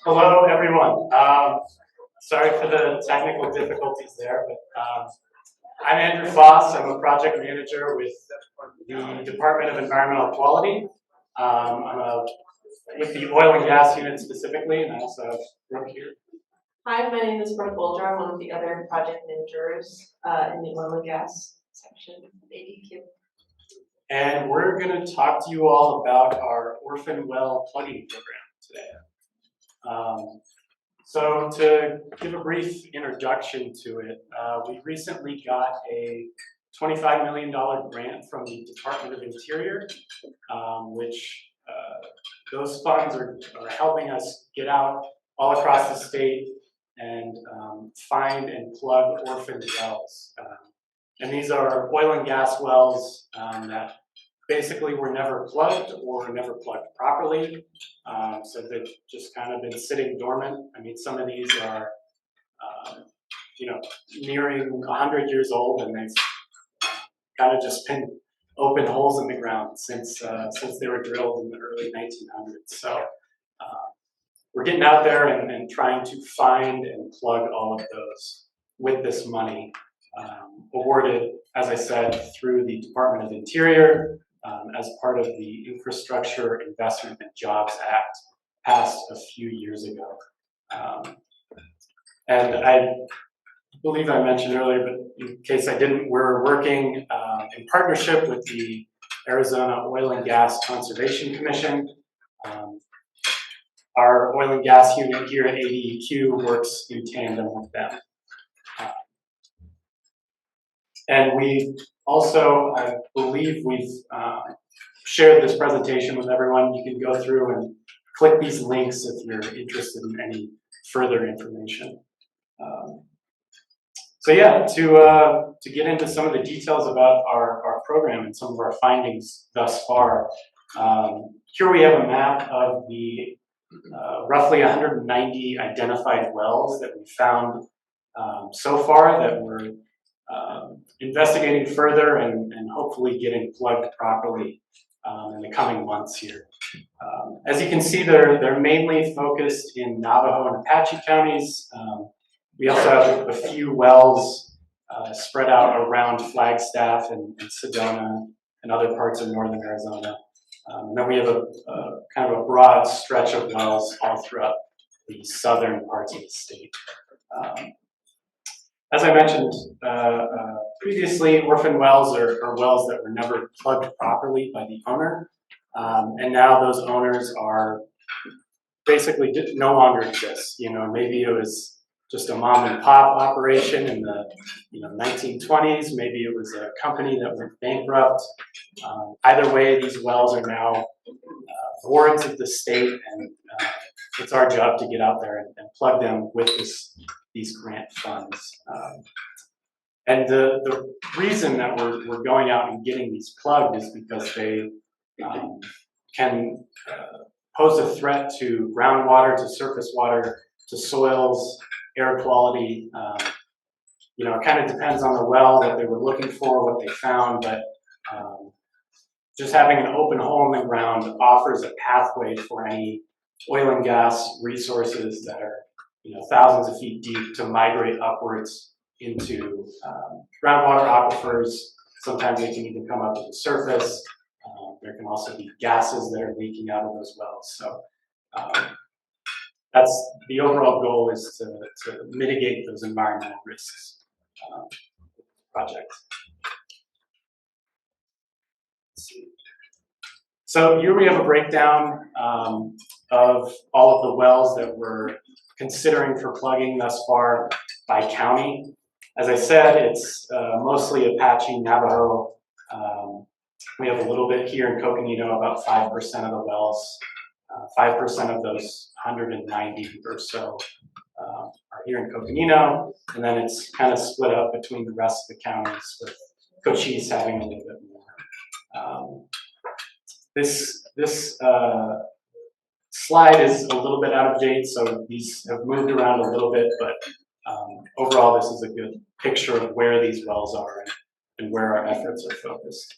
Hello, everyone. Sorry for the technical difficulties there, but I'm Andrew Foss. I'm a project manager with the Department of Environmental Quality. With the oil and gas unit specifically, and I also have Brooke here. Hi, my name is Brooke Bolger. I'm one of the other project managers in the oil and gas section of ADQ. And we're going to talk to you all about our orphan well plugging program today. So to give a brief introduction to it, we recently got a $25 million grant from the Department of Interior, which those funds are helping us get out all across the state and find and plug orphan wells. And these are oil and gas wells that basically were never plugged or never plugged properly. So they've just kind of been sitting dormant. I mean, some of these are, nearing 100 years old, and they've kind of just been open holes in the ground since they were drilled in the early 1900s. So we're getting out there and trying to find and plug all of those with this money awarded, as I said, through the Department of Interior as part of the Infrastructure Investment and Jobs Act passed a few years ago. And I believe I mentioned earlier, but in case I didn't, we're working in partnership with the Arizona Oil and Gas Conservation Commission. Our oil and gas unit here at ADEQ works in tandem with them. And we also, I believe we've shared this presentation with everyone. You can go through and click these links if you're interested in any further information. So yeah, to get into some of the details about our program and some of our findings thus far, here we have a map of the roughly 190 identified wells that we found so far that we're investigating further and hopefully getting plugged properly in the coming months here. As you can see, they're mainly focused in Navajo and Apache counties. We also have a few wells spread out around Flagstaff and Sedona and other parts of northern Arizona. And then we have a kind of a broad stretch of wells all throughout the southern parts of the state. As I mentioned previously, orphan wells are wells that were never plugged properly by the owner. And now those owners are basically no longer exist. Maybe it was just a mom and pop operation in the 1920s. Maybe it was a company that went bankrupt. Either way, these wells are now wards of the state, and it's our job to get out there and plug them with these grant funds. And the reason that we're going out and getting these plugged is because they can pose a threat to groundwater, to surface water, to soils, air quality. It kind of depends on the well, what they were looking for, what they found, but just having an open hole in the ground offers a pathway for any oil and gas resources that are thousands of feet deep to migrate upwards into groundwater aquifers. Sometimes they can even come up to the surface. There can also be gases that are leaking out of those wells. So that's the overall goal, is to mitigate those environmental risks projects. Let's see. So here we have a breakdown of all of the wells that we're considering for plugging thus far by county. As I said, it's mostly Apache, Navajo. We have a little bit here in Coconino, about 5% of the wells. 5% of those 190 or so are here in Coconino, and then it's kind of split up between the rest of the counties, with Cochise having a little bit more. This slide is a little bit out of date, so these have moved around a little bit, but overall this is a good picture of where these wells are and where our efforts are focused.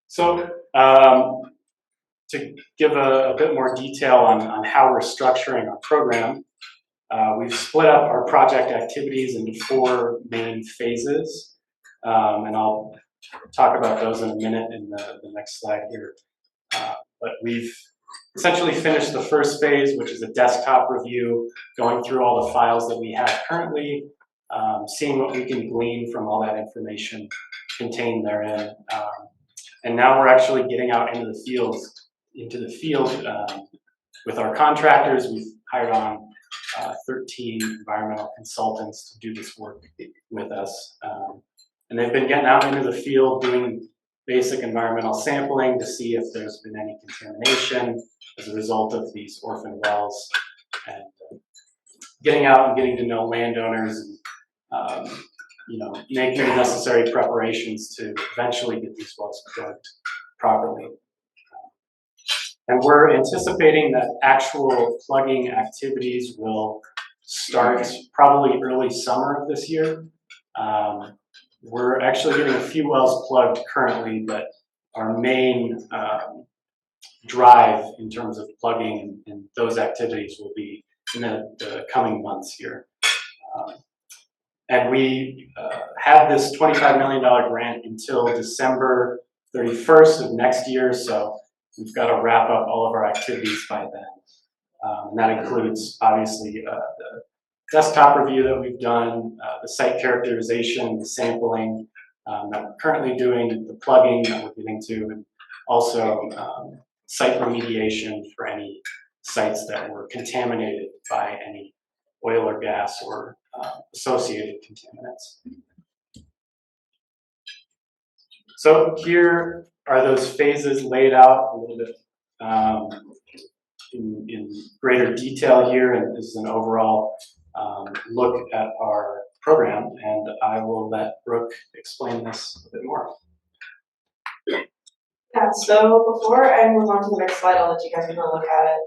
So to to give a bit more detail on how we're structuring our program, we've split up our project activities into 4 main phases, and I'll talk about those in a minute in the next slide here. But we've essentially finished the first phase, which is a desktop review, going through all the files that we have currently, seeing what we can glean from all that information contained therein. And now we're actually getting out into the field with our contractors. We've hired on 13 environmental consultants to do this work with us. And they've been getting out into the field doing basic environmental sampling to see if there's been any contamination as a result of these orphan wells, and getting out and getting to know landowners and making the necessary preparations to eventually get these wells plugged properly. And we're anticipating that actual plugging activities will start probably early summer of this year. We're actually getting a few wells plugged currently, but our main drive in terms of plugging and those activities will be in the coming months here. And we have this $25 million grant until December 31st of next year, so we've got to wrap up all of our activities by then. And that includes, obviously, the desktop review that we've done, the site characterization, the sampling that we're currently doing, the plugging that we're getting to, and also site remediation for any sites that were contaminated by any oil or gas or associated contaminants. So here are those phases laid out a little bit in greater detail here, and this is an overall look at our program, and I will let Brooke explain this a bit more. Yeah, so before I move on to the next slide, I'll let you guys take a look at it.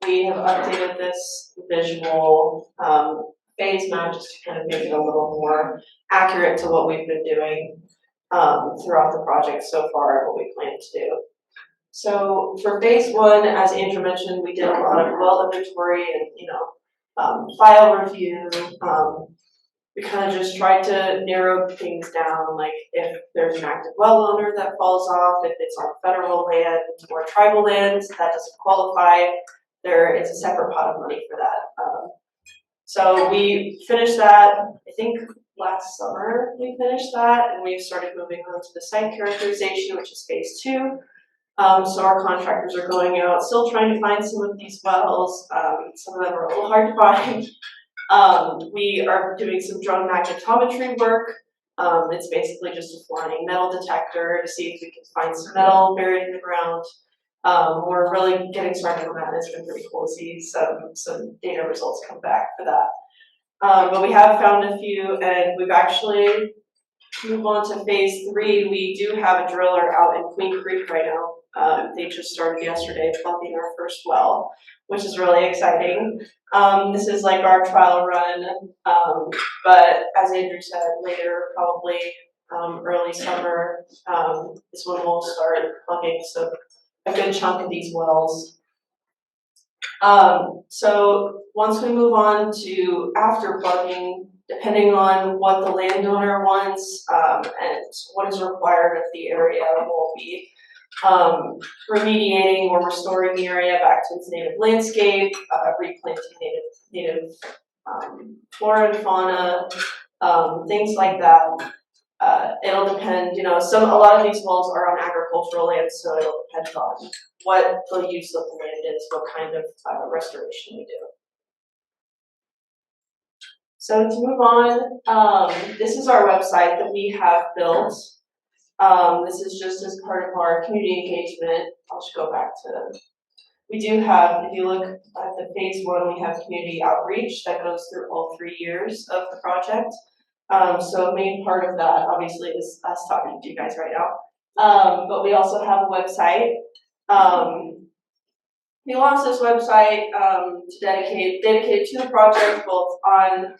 We have updated this visual phase map just to kind of make it a little more accurate to what we've been doing throughout the project so far and what we plan to do. So for phase 1, as Andrew mentioned, we did a lot of well inventory and file review. We kind of just tried to narrow things down, like if there's an active well owner that falls off, if it's on federal land or tribal lands, that doesn't qualify. There is a separate pot of money for that. So we finished that, I think last summer we finished that, and we've started moving on to the site characterization, which is phase 2. So our contractors are going out, still trying to find some of these wells. Some of them are a little hard to find. We are doing some drone magnetometry work. It's basically just a flying metal detector to see if we can find some metal buried in the ground. We're really getting started on that, and it's been pretty cool to see some data results come back for that. But we have found a few, and we've actually moved on to phase 3. We do have a driller out in Queen Creek right now. They just started yesterday plugging our first well, which is really exciting. This is like our trial run, but as Andrew said, later, probably early summer, is when we'll start plugging a good chunk of these wells. So once we move on to after plugging, depending on what the landowner wants and what is required of the area, we'll be remediating or restoring the area back to its native landscape, replanting native flora and fauna, things like that. It'll depend, a lot of these wells are on agricultural land, so it'll depend on what the use of the land is, what kind of restoration we do. So to move on, this is our website that we have built. This is just as part of our community engagement. I'll just go back to, we do have, if you look at the phase 1, we have community outreach that goes through all 3 years of the project. So a main part of that, obviously, is us talking to you guys right now. But we also have a website. We launched this website dedicated to the project, both on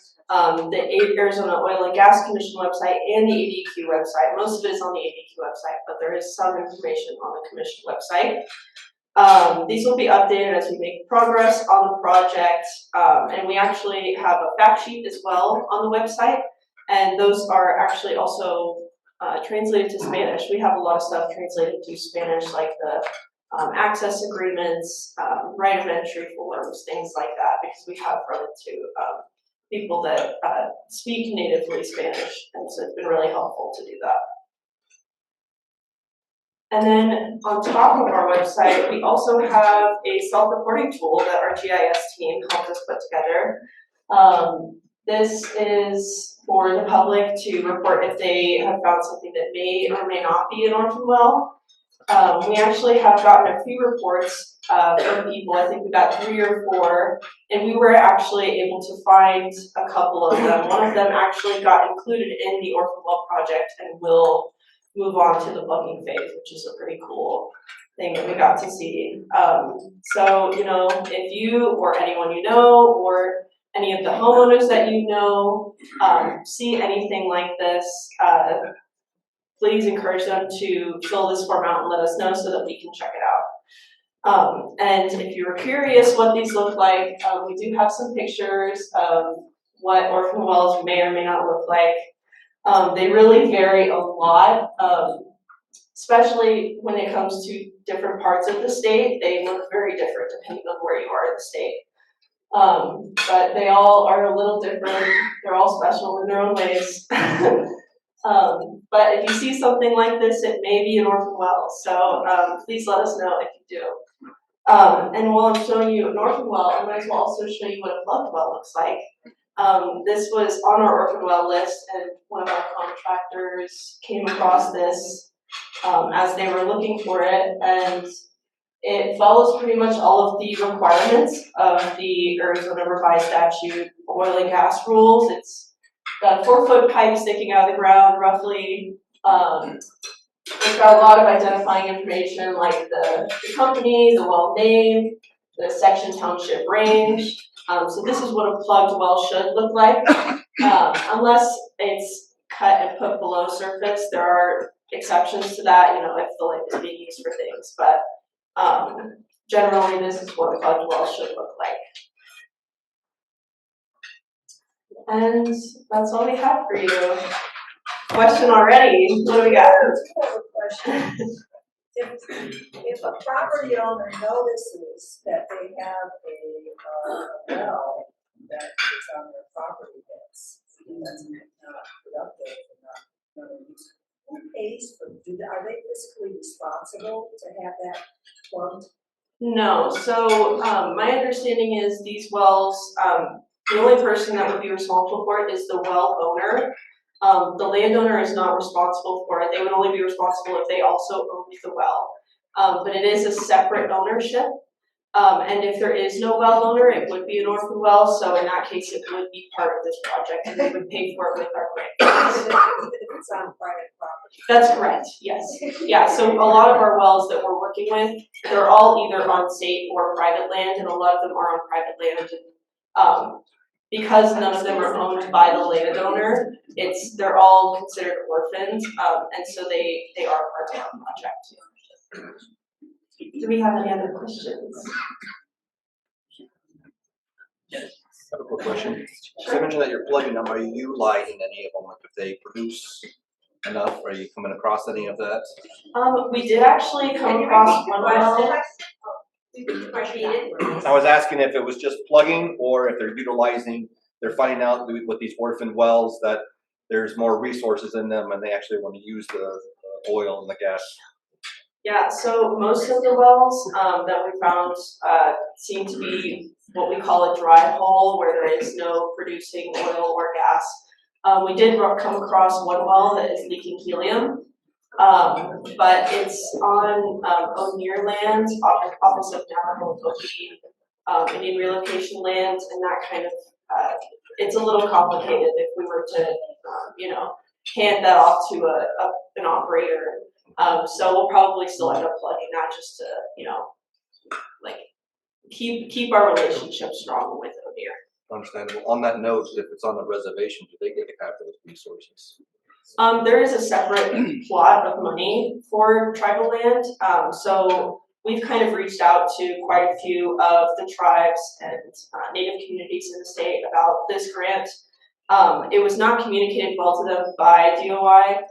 the Arizona Oil and Gas Commission website and the ADQ website. Most of it is on the ADQ website, but there is some information on the Commission website. These will be updated as we make progress on the project, and we actually have a fact sheet as well on the website, and those are actually also translated to Spanish. We have a lot of stuff translated to Spanish, like the access agreements, right of entry forms, things like that, because we have run into people that speak natively Spanish, and so it's been really helpful to do that. And then on top of our website, we also have a self-reporting tool that our GIS team helped us put together. This is for the public to report if they have found something that may or may not be an orphan well. We actually have gotten a few reports from people. I think we got 3 or 4, and we were actually able to find a couple of them. One of them actually got included in the orphan well project and will move on to the plugging phase, which is a pretty cool thing that we got to see. So, you know, if you or anyone you know, or any of the homeowners that you know, see anything like this, please encourage them to fill this form out and let us know so that we can check it out. And if you're curious what these look like, we do have some pictures of what orphan wells may or may not look like. They really vary a lot, especially when it comes to different parts of the state. They look very different depending on where you are in the state. But they all are a little different. They're all special in their own ways. But if you see something like this, it may be an orphan well. So please let us know if you do. And while I'm showing you an orphan well, I might as well also show you what a plugged well looks like. This was on our orphan well list, and one of our contractors came across this as they were looking for it, and it follows pretty much all of the requirements of the Arizona Revised Statute oil and gas rules. It's got a 4-foot pipe sticking out of the ground, roughly. It's got a lot of identifying information like the company, the well name, the section township range. So this is what a plugged well should look like. Unless it's cut and put below surface, there are exceptions to that, you know, if the lake is being used for things. But generally, this is what a plugged well should look like. And that's all we have for you. Question already? What do we got? I have a question. If a property owner notices that they have a well that is on their property that's not productive and not used, who pays for, are they fiscally responsible to have that plugged? No. So my understanding is these wells, the only person that would be responsible for it is the well owner. The landowner is not responsible for it. They would only be responsible if they also owned the well. But it is a separate ownership. And if there is no well owner, it would be an orphan well. So in that case, it would be part of this project, and we would pay for it with our grant. It's on private property. That's correct, yes. Yeah, so a lot of our wells that we're working with, they're all either on state or private land, and a lot of them are on private land. And, because none of them are owned by the landowner, they're all considered orphans, and so they are part of our project. Do we have any other questions? I have a quick question. So you mentioned that you're plugging them. Are you utilizing any of them? Like if they produce enough, are you coming across any of that? We did actually come across one well. I was asking if it was just plugging or if they're finding out with these orphan wells that there's more resources in them and they actually want to use the oil and the gas. Yeah, so most of the wells that we found seem to be what we call a dry hole, where there is no producing oil or gas. We did come across one well that is leaking helium, but it's on O'Neill land, opposite Navajo Hopi, Indian relocation land, and that kind of, it's a little complicated if we were to, hand that off to an operator. So we'll probably still end up plugging that just to, keep our relationship strong with O'Neill. Understandable. On that note, if it's on the reservation, do they get to have those resources? There is a separate plot of money for tribal land. So we've kind of reached out to quite a few of the tribes and native communities in the state about this grant. It was not communicated well to them by DOI,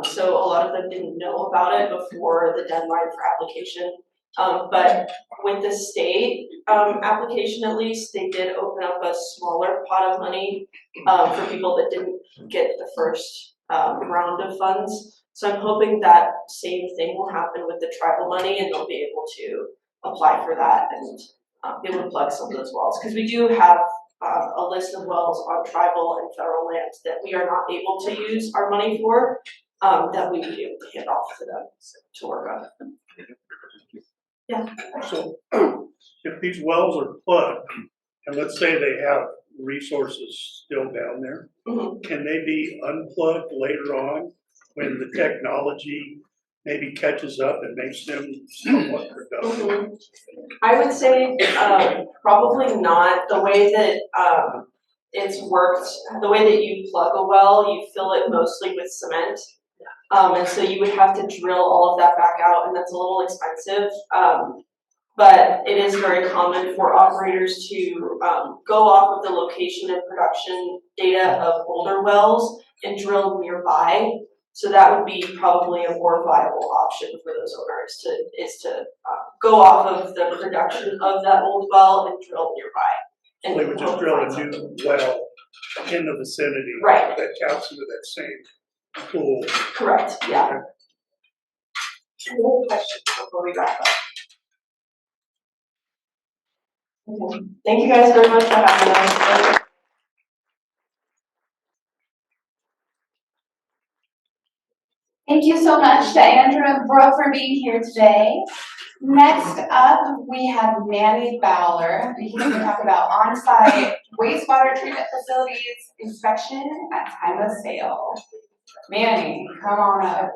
so a lot of them didn't know about it before the deadline for application. But with the state application, at least, they did open up a smaller pot of money for people that didn't get the first round of funds. So I'm hoping that same thing will happen with the tribal money, and they'll be able to apply for that and be able to plug some of those wells. Because we do have a list of wells on tribal and federal lands that we are not able to use our money for, that we would be able to hand off to them to work on. Yeah. So if these wells are plugged, and let's say they have resources still down there, can they be unplugged later on when the technology maybe catches up and makes them somewhat productive? I would say probably not. The way that it's worked, the way that you plug a well, you fill it mostly with cement. And so you would have to drill all of that back out, and that's a little expensive. But it is very common for operators to go off of the location and production data of older wells and drill nearby. So that would be probably a more viable option for those owners to go off of the production of that old well and drill nearby. And They would just drill a new well in the vicinity. Right. That counts into that same pool. Correct, yeah. Any other questions before we wrap up? Okay. Thank you guys very much for having us. Thank you so much to Andrew and Brooke for being here today. Next up, we have Manny Bowler. He's going to talk about on-site wastewater treatment facilities inspection at time of sale. Manny, come on up.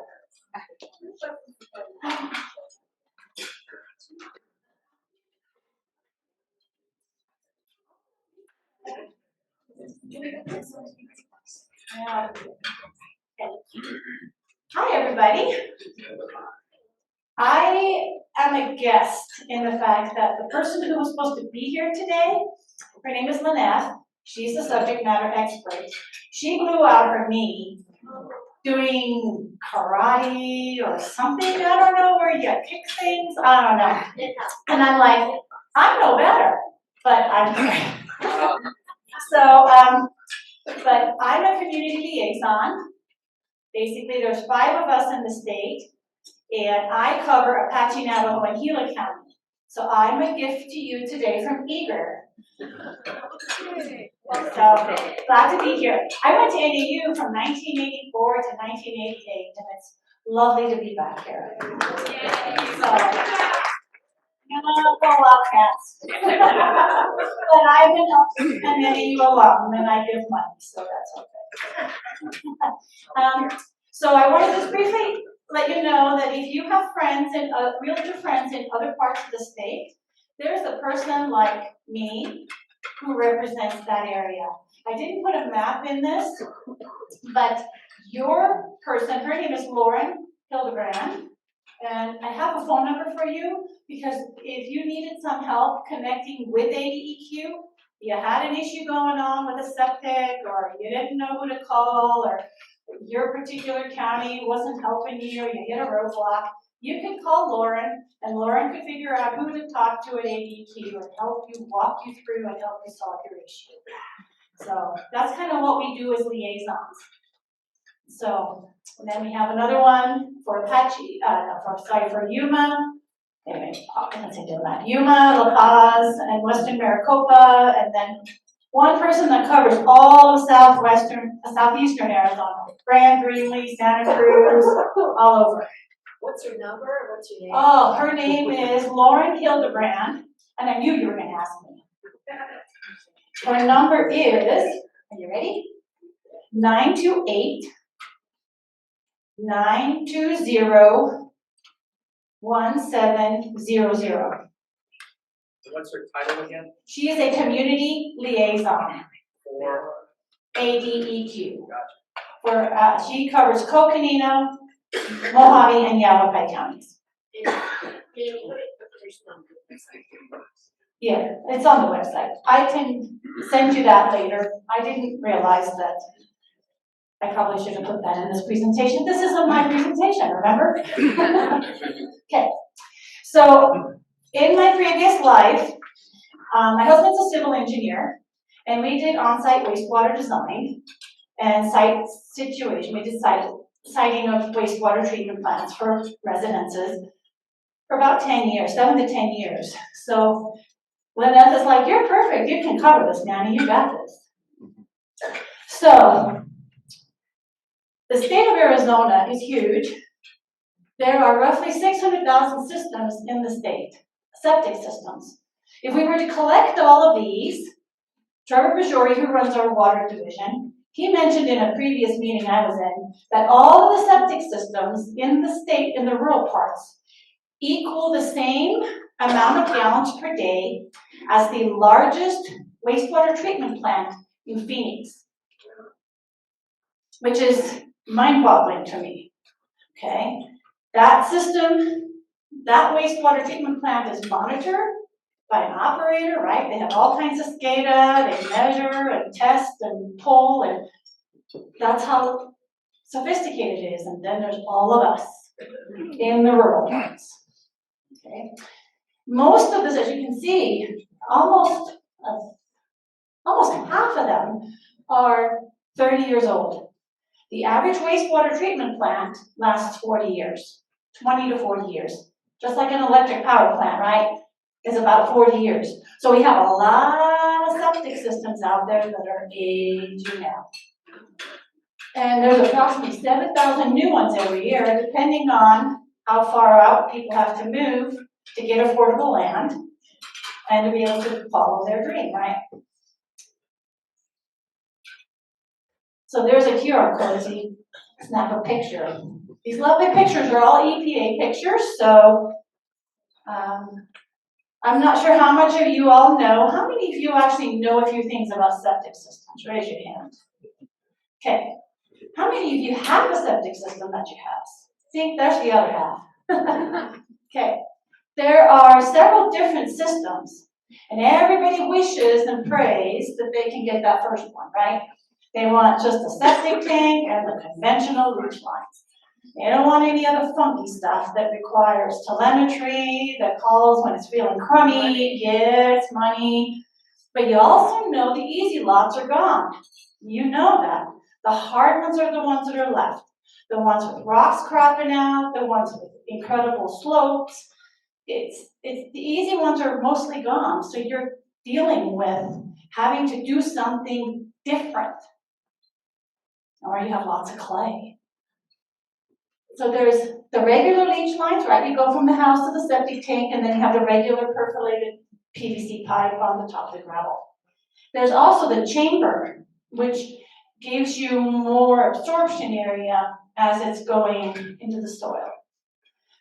Hi, everybody. I am a guest in the fact that the person who was supposed to be here today, her name is Lynette. She's the subject matter expert. She blew out her knee doing karate or something. I don't know where you kick things. I don't know. And I'm like, I'm no better, but I'm so, but I'm a community liaison. Basically, there's 5 of us in the state, and I cover Apache, Navajo, and Gila County. So I'm a gift to you today from Eager. So glad to be here. I went to NAU from 1984 to 1988, and it's lovely to be back here. So, go Wildcats. But I've been an NAU alum, and I give money, so that's okay. So I want to just briefly let you know that if you have friends and realtor friends in other parts of the state, there's a person like me who represents that area. I didn't put a map in this, but your person, her name is Lauren Hildebrand, and I have a phone number for you because if you needed some help connecting with ADEQ, you had an issue going on with a septic, or you didn't know who to call, or your particular county wasn't helping you, or you hit a roadblock, you could call Lauren, and Lauren could figure out who to talk to at ADQ and help you, walk you through, and help you solve your issue. So that's kind of what we do as liaisons. So, and then we have another one for Apache, for Yuma. Anyway, let's say that. Yuma, La Paz, and Western Maricopa, and then one person that covers all of southeastern Arizona. Grand, Greenlee, Santa Cruz, all over. What's her number or what's your name? Oh, her name is Lauren Hildebrand, and I knew you were gonna ask me. Her number is, are you ready? 928-920-1700. What's her title again? She is a community liaison. For ADEQ. Gotcha. She covers Coconino, Mojave, and Yavapai counties. Yeah, it's on the website. I can send you that later. I didn't realize that. I probably should have put that in this presentation. This isn't my presentation, remember? Okay, so in my previous life, my husband's a civil engineer, and we did on-site wastewater design and site situation. We did siting of wastewater treatment plants for residences for about 10 years, 7 to 10 years. So Lynette is like, you're perfect, you can cover this, Manny, you got this. So, the state of Arizona is huge. There are roughly 600,000 systems in the state, septic systems. If we were to collect all of these, Trevor Bajori, who runs our water division, he mentioned in a previous meeting I was in that all of the septic systems in the state, in the rural parts, equal the same amount of gallons per day as the largest wastewater treatment plant in Phoenix, which is mind-boggling to me, okay? That system, that wastewater treatment plant is monitored by an operator, right? They have all kinds of SCADA, they measure and test and pull, and that's how sophisticated it is. And then there's all of us in the rural parts, okay? Most of this, as you can see, almost half of them are 30 years old. The average wastewater treatment plant lasts 40 years, 20 to 40 years. Just like an electric power plant, right? It's about 40 years. So we have a lot of septic systems out there that are aging out. And there's approximately 7,000 new ones every year, depending on how far out people have to move to get affordable land and to be able to follow their dream, right? So there's a QR code, so you snap a picture. These lovely pictures are all EPA pictures, so I'm not sure how much of you all know. How many of you actually know a few things about septic systems? Raise your hand. Okay. How many of you have a septic system that you have? See, there's the other half. Okay. There are several different systems, and everybody wishes and prays that they can get that first one, right? They want just a septic tank and the conventional leach lines. They don't want any other funky stuff that requires telemetry, that calls when it's feeling crummy, gets money. But you also know the easy lots are gone. You know that. The hard ones are the ones that are left. The ones with rocks cropping out, the ones with incredible slopes. It's the easy ones are mostly gone. So you're dealing with having to do something different. Or you have lots of clay. So there's the regular leach lines, right? You go from the house to the septic tank, and then you have the regular perforated PVC pipe on the top of the gravel. There's also the chamber, which gives you more absorption area as it's going into the soil.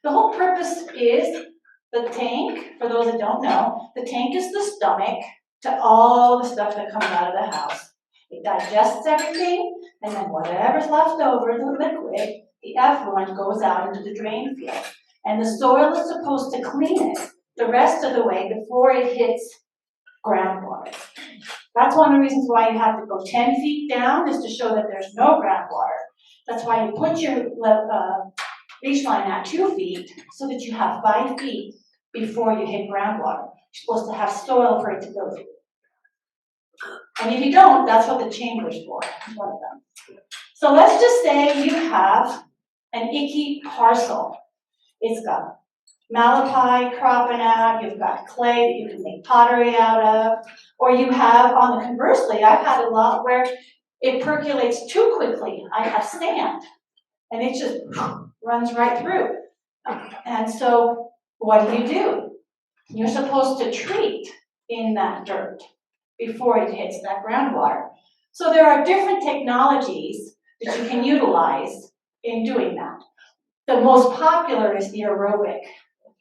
The whole purpose is the tank, for those that don't know, the tank is the stomach to all the stuff that comes out of the house. It digests everything, and then whatever's left over, the liquid, the effluent goes out into the drain field. And the soil is supposed to clean it the rest of the way before it hits groundwater. That's one of the reasons why you have to go 10 feet down, is to show that there's no groundwater. That's why you put your leach line at 2 feet, so that you have 5 feet before you hit groundwater. You're supposed to have soil for it to go through. And if you don't, that's what the chamber's for, one of them. So let's just say you have an icky parcel. It's got malachi cropping out, you've got clay that you can make pottery out of, or you have, on the conversely, I've had a lot where it percolates too quickly. I have sand, and it just runs right through. And so what do? You're supposed to treat in that dirt before it hits that groundwater. So there are different technologies that you can utilize in doing that. The most popular is the aerobic.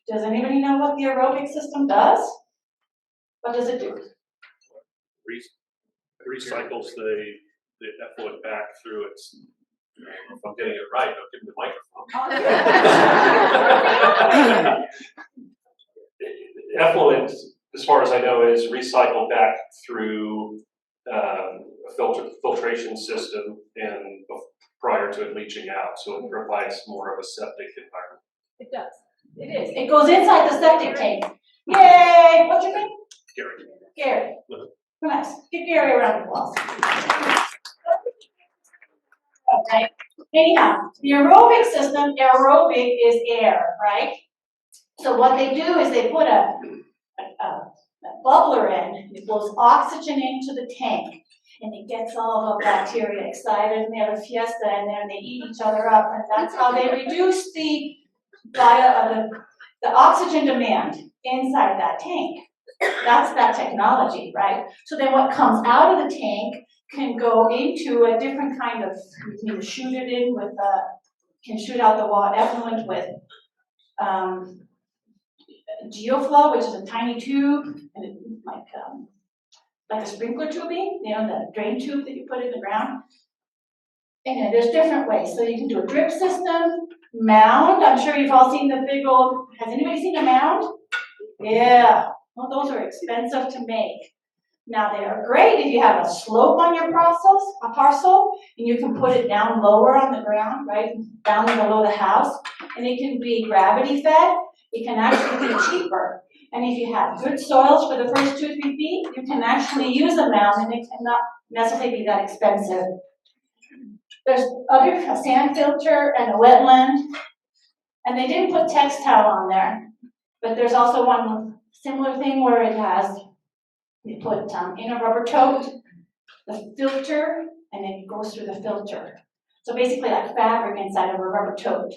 Does anybody know what the aerobic system does? What does it do? Recycles the effluent back through its, if I'm getting it right, don't give me the microphone. effluent, as far as I know, is recycled back through a filtration system and prior to it leaching out, so it provides more of a septic environment. It does. It is. It goes inside the septic tank. Yay! What's your name? Gary. Gary. Nice. Give Gary a round of applause. Okay. Anyhow, the aerobic system, aerobic is air, right? So what they do is they put a bubbler in, it blows oxygen into the tank, and it gets all the bacteria excited, and they have a fiesta in there, and they eat each other up, and that's how they reduce the oxygen demand inside that tank. That's that technology, right? So then what comes out of the tank can go into a different kind of, you can shoot it in with, can shoot out the water effluent with geoflow, which is a tiny tube, and it, like a sprinkler tubing, you know, the drain tube that you put in the ground. And then there's different ways. So you can do a drip system, mound. I'm sure you've all seen the big old, has anybody seen a mound? Yeah, well, those are expensive to make. Now they are great if you have a slope on your parcel, and you can put it down lower on the ground, right, down below the house, and it can be gravity fed. It can actually be cheaper. And if you have good soils for the first 2-3 feet, you can actually use a mound, and it cannot necessarily be that expensive. There's a sand filter and a wetland, and they didn't put textile on there, but there's also one similar thing where it has, you put in a rubber tote, the filter, and it goes through the filter. So basically like fabric inside of a rubber tote.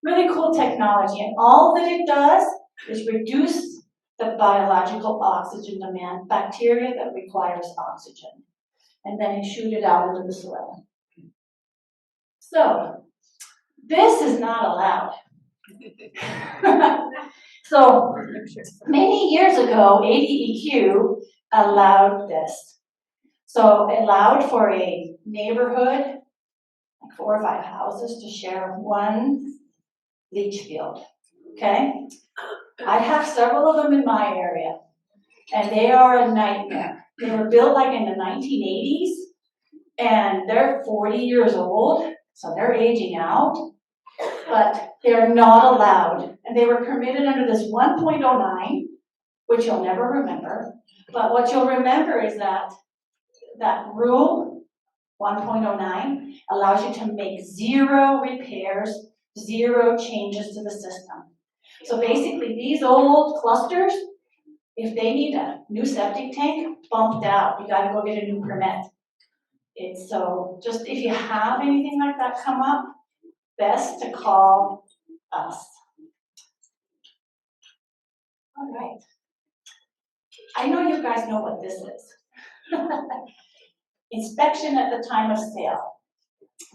Really cool technology, and all that it does is reduce the biological oxygen demand, bacteria that requires oxygen, and then you shoot it out into the soil. So, this is not allowed. So, many years ago, ADEQ allowed this. So, it allowed for a neighborhood, like 4 or 5 houses, to share one leach field, okay? I have several of them in my area, and they are a nightmare. They were built like in the 1980s, and they're 40 years old, so they're aging out, but they're not allowed. And they were permitted under this 1.09, which you'll never remember, but what you'll remember is that rule, 1.09, allows you to make 0 repairs, 0 changes to the system. So basically, these old clusters, if they need a new septic tank bumped out, you gotta go get a new permit. It's so, just if you have anything like that come up, best to call us. All right. I know you guys know what this is. Inspection at the time of sale.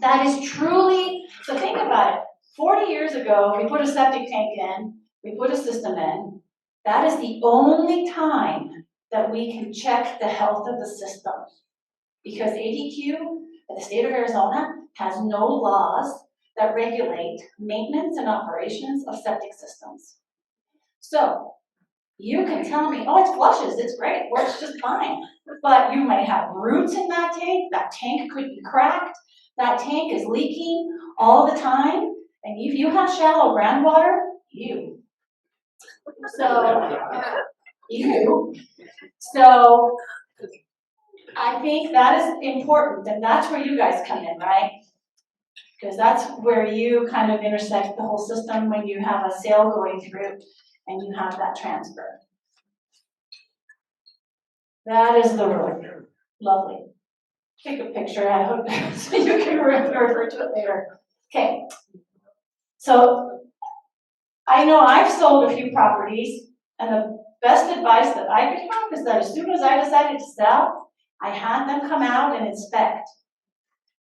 That is truly, so think about it. 40 years ago, we put a septic tank in, we put a system in. That is the only time that we can check the health of the system. Because ADQ, the state of Arizona, has no laws that regulate maintenance and operations of septic systems. So, you can tell me, oh, it flushes, it's great, works just fine. But you might have roots in that tank could be cracked, that tank is leaking all the time, and if you have shallow groundwater, So, I think that is important, and that's where you guys come in, right? Because that's where you kind of intersect the whole system when you have a sale going through and you have that transfer. That is the room. Lovely. Take a picture, I hope, so you can refer to it later. Okay. So, I know I've sold a few properties, and the best advice that I could have is that as soon as I decided to sell, I had them come out and inspect.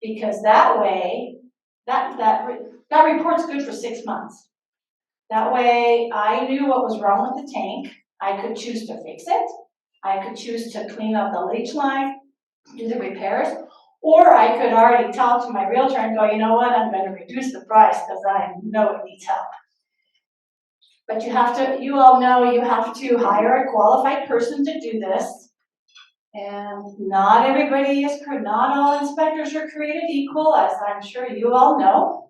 Because that way, that report's good for 6 months. That way, I knew what was wrong with the tank. I could choose to fix it. I could choose to clean up the leach line, do the repairs, or I could already talk to my realtor and go, you know what, I'm going to reduce the price because I know it needs help. But you all know you have to hire a qualified person to do this. And not all inspectors are created equal, as I'm sure you all know.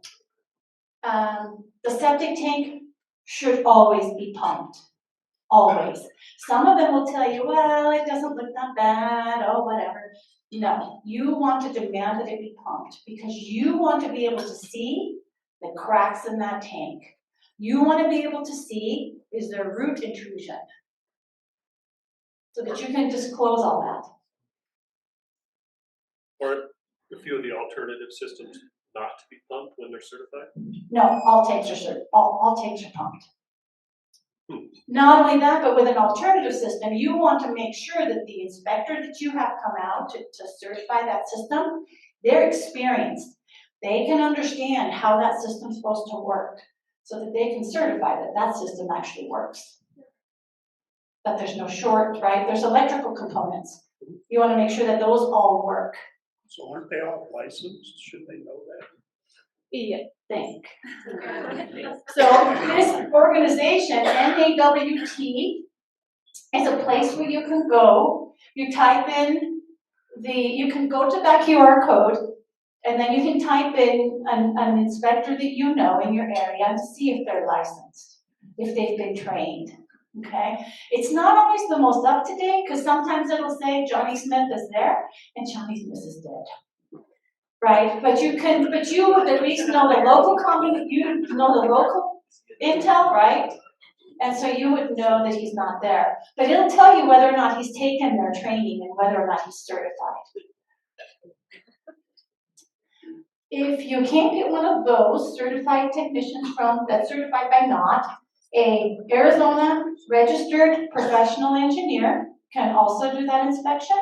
The septic tank should always be pumped, always. Some of them will tell you, well, it doesn't look that bad, oh, whatever. No, you want to demand that it be pumped because you want to be able to see the cracks in that tank. You want to be able to see, is there root intrusion? So that you can disclose all that. Or a few of the alternative systems not to be pumped when they're certified? No, all tanks are pumped. Not only that, but with an alternative system, you want to make sure that the inspector that you have come out to certify that system, they're experienced. They can understand how that system's supposed to work so that they can certify that that system actually works. That there's no short, right? There's electrical components. You want to make sure that those all work. So aren't they all licensed? Should they know that? You think. So this organization, NAWT, is a place where you can go. You type in you can go to that QR code, and then you can type in an inspector that you know in your area to see if they're licensed, if they've been trained. Okay, it's not always the most up to date because sometimes it'll say Johnny Smith is there and Johnny Smith is dead. Right, but you would at least know the local you know the local intel, right? And so you would know that he's not there. But it'll tell you whether or not he's taken their training and whether or not he's certified. If you can't get one of those certified technicians that's certified by NOT, a Arizona registered professional engineer can also do that inspection,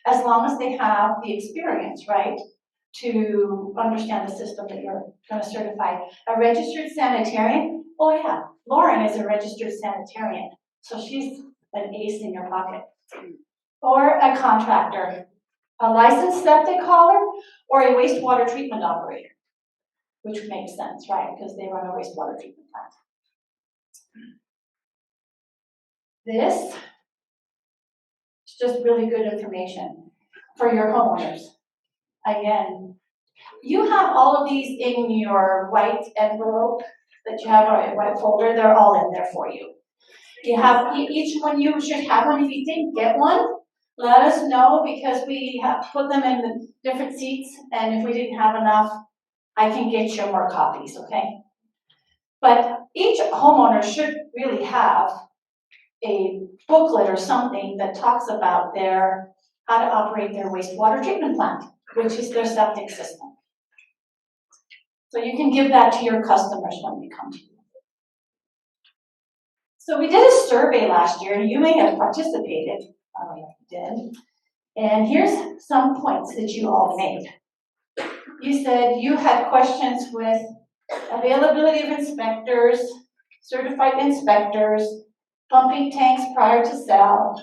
as long as they have the experience, right? To understand the system that you're going to certify. A registered sanitarian, oh yeah, Lauren is a registered sanitarian, so she's an ace in your pocket. Or a contractor, a licensed septic hauler, or a wastewater treatment operator, which makes sense, right? Because they run a wastewater treatment plant. This is just really good information for your homeowners. Again, you have all of these in your white envelope that you have, or white folder, they're all in there for you. You have, each one, you should have one. If you didn't get one, let us know because we have put them in the different seats, and if we didn't have enough, I can get you more copies, okay? But each homeowner should really have a booklet or something that talks about how to operate their wastewater treatment plant, which is their septic system. So you can give that to your customers when they come to you. So we did a survey last year, and you may have participated, I did. And here's some points that you all made. You said you had questions with availability of inspectors, certified inspectors, pumping tanks prior to sale,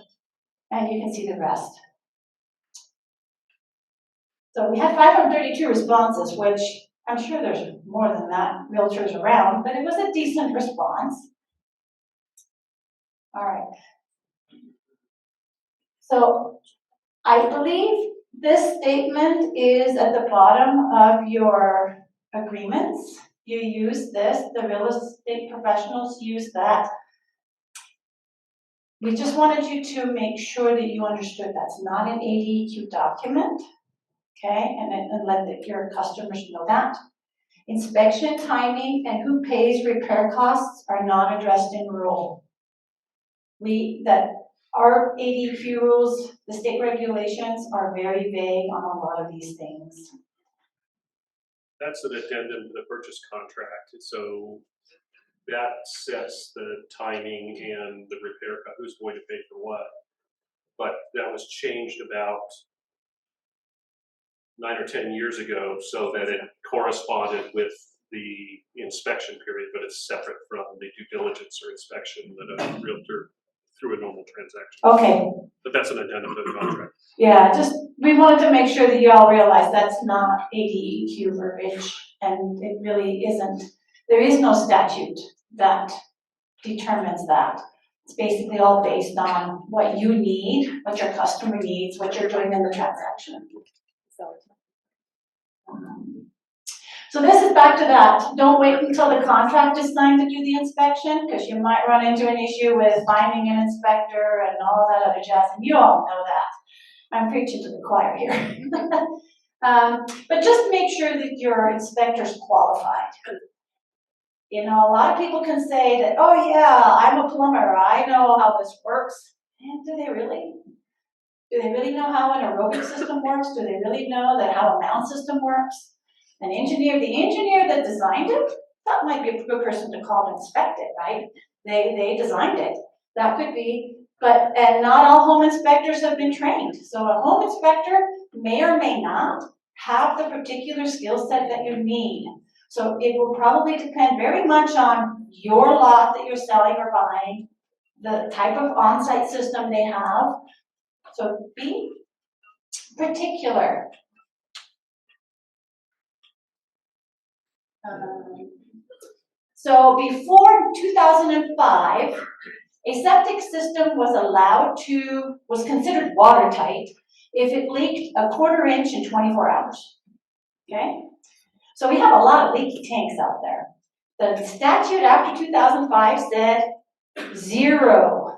and you can see the rest. So we had 532 responses, which I'm sure there's more than that realtors around, but it was a decent response. All right. So I believe this statement is at the bottom of your agreements. You use this, the real estate professionals use that. We just wanted you to make sure that you understood that's not an ADEQ document, okay? And let your customers know that. Inspection timing and who pays repair costs are not addressed in rule. Our ADEQ rules, the state regulations are very vague on a lot of these things. That's an addendum to the purchase contract, so that sets the timing and the repair, who's going to pay for what. But that was changed about 9 or 10 years ago so that it corresponded with the inspection period, but it's separate from the due diligence or inspection that a realtor through a normal transaction. Okay. But that's an addendum to the contract. Yeah, we wanted to make sure that you all realize that's not ADEQ verbiage, and it really isn't. There is no statute that determines that. It's basically all based on what you need, what your customer needs, what you're doing in the transaction. So this is back to that, don't wait until the contract is signed to do the inspection, because you might run into an issue with finding an inspector and all that other jazz, and you all know that. I'm preaching to the choir here. But just make sure that your inspector's qualified. You know, a lot of people can say that, oh yeah, I'm a plumber, I know how this works. And do they really? Do they really know how an aerobic system works? Do they really know that how a mount system works? The engineer that designed it, that might be a good person to call to inspect it, right? They designed it. That could be, and not all home inspectors have been trained. So a home inspector may or may not have the particular skill set that you need. So it will probably depend very much on your lot that you're selling or buying, the type of on-site system they have. So be particular. So before 2005, a septic system was considered watertight if it leaked a 1/4 inch in 24 hours. Okay? So we have a lot of leaky tanks out there. The statute after 2005 said 0.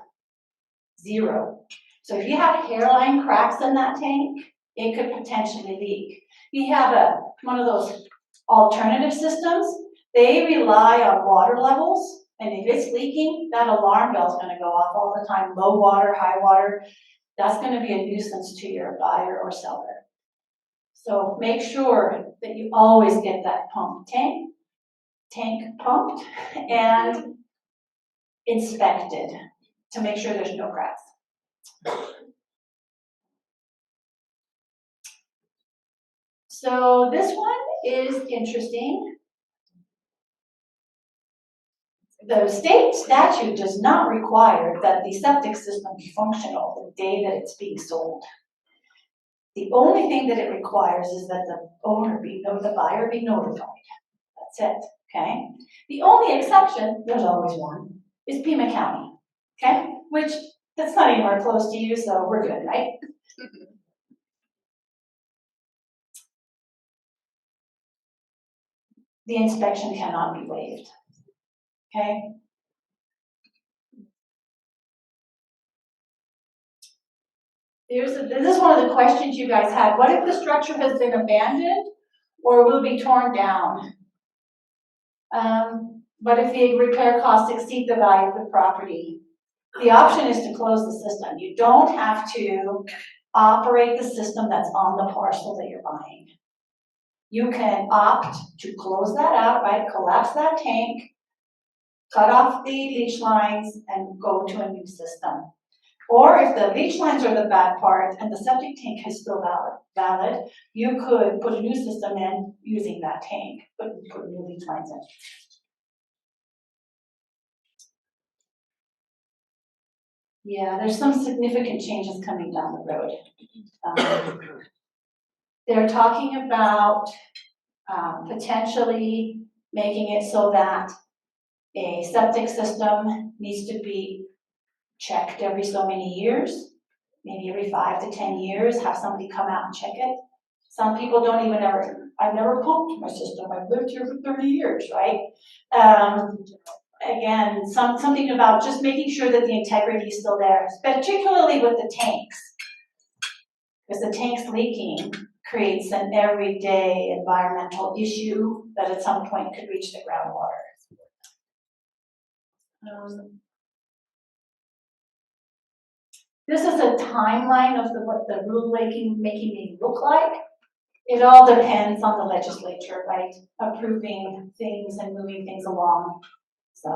So if you have hairline cracks in that tank, it could potentially leak. We have one of those alternative systems. They rely on water levels, and if it's leaking, that alarm bell's gonna go off all the time, low water, high water. That's gonna be a nuisance to your buyer or seller. So make sure that you always get that tank pumped and inspected to make sure there's no cracks. So this one is interesting. The state statute does not require that the septic system be functional the day that it's being sold. The only thing that it requires is that the buyer be notified. That's it, okay? The only exception, there's always one, is Pima County, okay? Which, that's not anywhere close to you, so we're good, right? The inspection cannot be waived, okay? This is one of the questions you guys had. What if the structure has been abandoned or will be torn down? What if the repair costs exceed the value of the property? The option is to close the system. You don't have to operate the system that's on the parcel that you're buying. You can opt to close that out, right? Collapse that tank, cut off the leach lines, and go to a new system. Or if the leach lines are the bad part and the septic tank is still valid, you could put a new system in using that tank, put new leach lines in. Yeah, there's some significant changes coming down the road. They're talking about potentially making it so that a septic system needs to be checked every so many years, maybe every 5 to 10 years, have somebody come out and check it. Some people don't even I've never pumped my system, I've lived here for 30 years, right? Again, something about just making sure that the integrity is still there, particularly with the tanks. Because the tanks leaking creates an everyday environmental issue that at some point could reach the groundwater. This is a timeline of what the rulemaking may look like. It all depends on the legislature, right? Approving things and moving things along. So,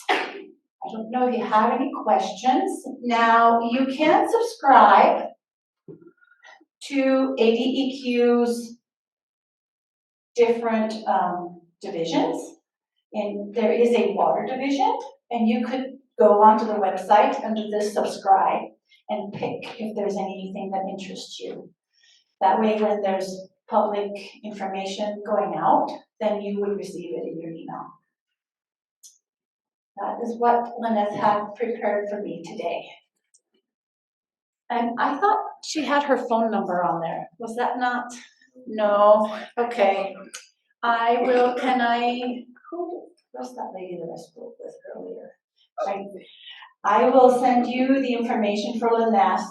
I don't know if you have any questions. Now, you can subscribe to ADEQ's different divisions. And there is a water division, and you could go onto the website under this subscribe and pick if there's anything that interests you. That way, when there's public information going out, then you would receive it in your email. That is what Lynette had prepared for me today. And I thought she had her phone number on there. Was that not? No, okay. Who's that lady that I spoke with earlier? I will send you the information for Lynette.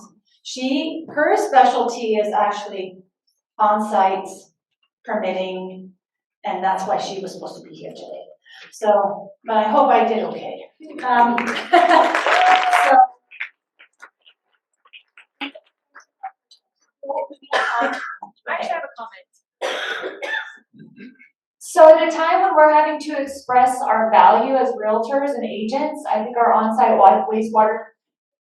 Her specialty is actually on-site permitting, and that's why she was supposed to be here today. So, but I hope I did okay. I actually have a comment. So at a time when we're having to express our value as realtors and agents, I think our on-site wastewater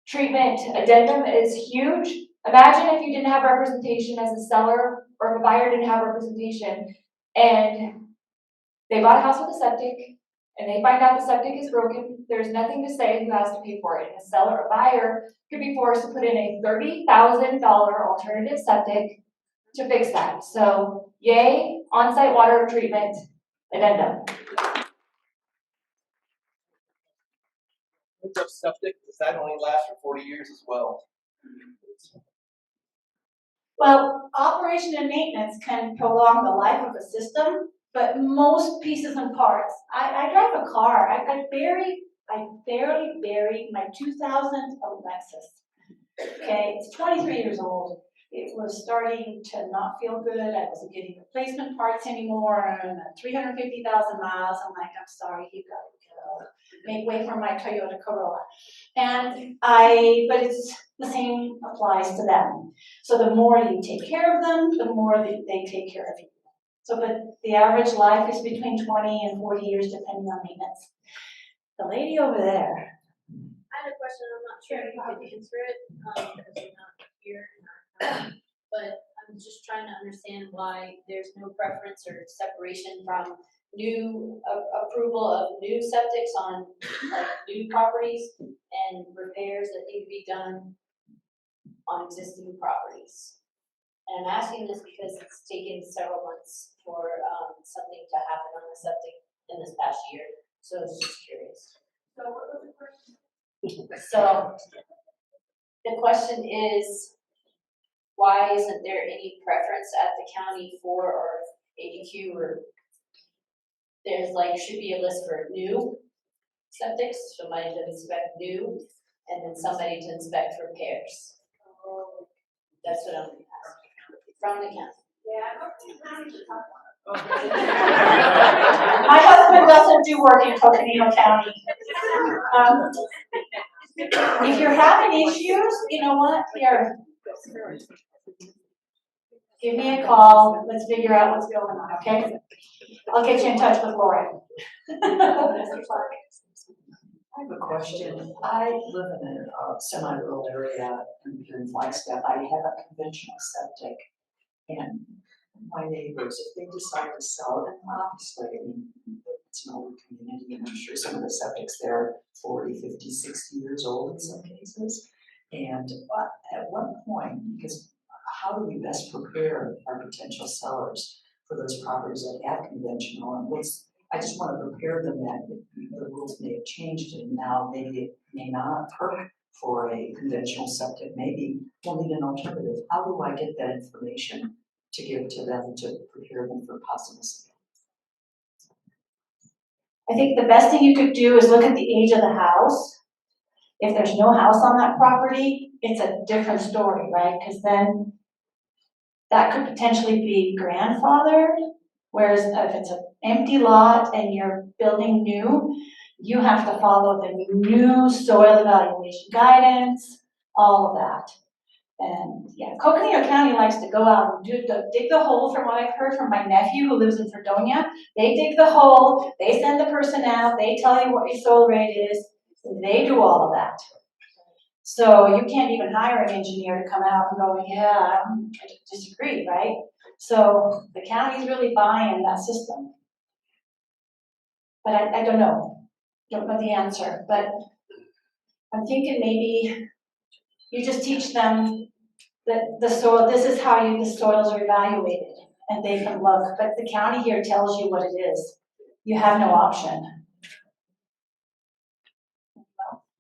treatment addendum is huge. Imagine if you didn't have representation as a seller, or if a buyer didn't have representation, and they bought a house with a septic, and they find out the septic is broken, there's nothing to say who has to pay for it. A seller or buyer could be forced to put in a $30,000 alternative septic to fix that. So yay, on-site water treatment addendum. Hooked up septic, does that only last for 40 years as well? Well, operation and maintenance can prolong the life of a system, but most pieces and parts, I drive a car, I barely buried my 2000 Lexus. Okay, it's 23 years old. It was starting to not feel good. I wasn't getting replacement parts anymore. And at 350,000 miles, I'm like, I'm sorry, you gotta go. Make way for my Toyota Corolla. But it's the same applies to them. So the more you take care of them, the more they take care of you. So, but the average life is between 20 and 40 years, depending on maintenance. The lady over there. I had a question, I'm not sure if you can answer it, because you're not here in our town, but I'm just trying to understand why there's no preference or separation from new approval of new septics on like new properties and repairs that need to be done on existing properties. And I'm asking this because it's taken several months for something to happen on the septic in this past year, so I was just curious. So what was the question? So the question is, why isn't there any preference at the county for or ADQ or there's like, should be a list for new septics, somebody to inspect new, and then somebody to inspect repairs. That's what I'm asking, from the county. My husband doesn't do work in Coconino County. If you're having issues, you know what, here. Give me a call, let's figure out what's going on, okay? I'll get you in touch with Laura. I have a question. I live in a semi-rural area here in Flagstaff. I have a conventional septic. And my neighbors, if they decide to sell it, and obviously, I mean, it's an older community, and I'm sure some of the septics there are 40, 50, 60 years old in some cases. And at what point, because how do we best prepare our potential sellers for those properties that have conventional, and I just want to prepare them that the rules may have changed and now maybe it may not perk for a conventional septic. Maybe we'll need an alternative. How do I get that information to give to them to prepare them for possible sale? I think the best thing you could do is look at the age of the house. If there's no house on that property, it's a different story, right? Because then that could potentially be grandfathered. Whereas if it's an empty lot and you're building new, you have to follow the new soil evaluation guidance, all of that. And yeah, Coconino County likes to go out and dig the hole, from what I've heard from my nephew who lives in Fredonia. They dig the hole, they send the person out, they tell you what your soil rate is, they do all of that. So you can't even hire an engineer to come out and go, yeah, I disagree, right? So the county's really buying that system. But I don't know the answer, but I'm thinking maybe you just teach them that the soil, this is how the soils are evaluated, and they can look, but the county here tells you what it is. You have no option.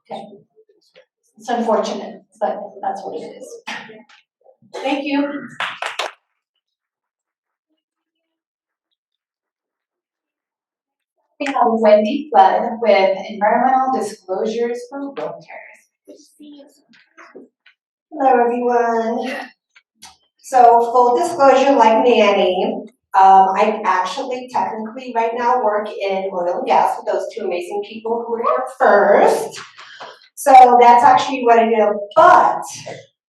It's unfortunate, but that's what it is. Thank you. We have Wendy Flood with Environmental Disclosures for Realtors. Hello, everyone. So full disclosure, like Nanny, I actually technically right now work in oil and gas with those two amazing people who were here first. So that's actually what I do. But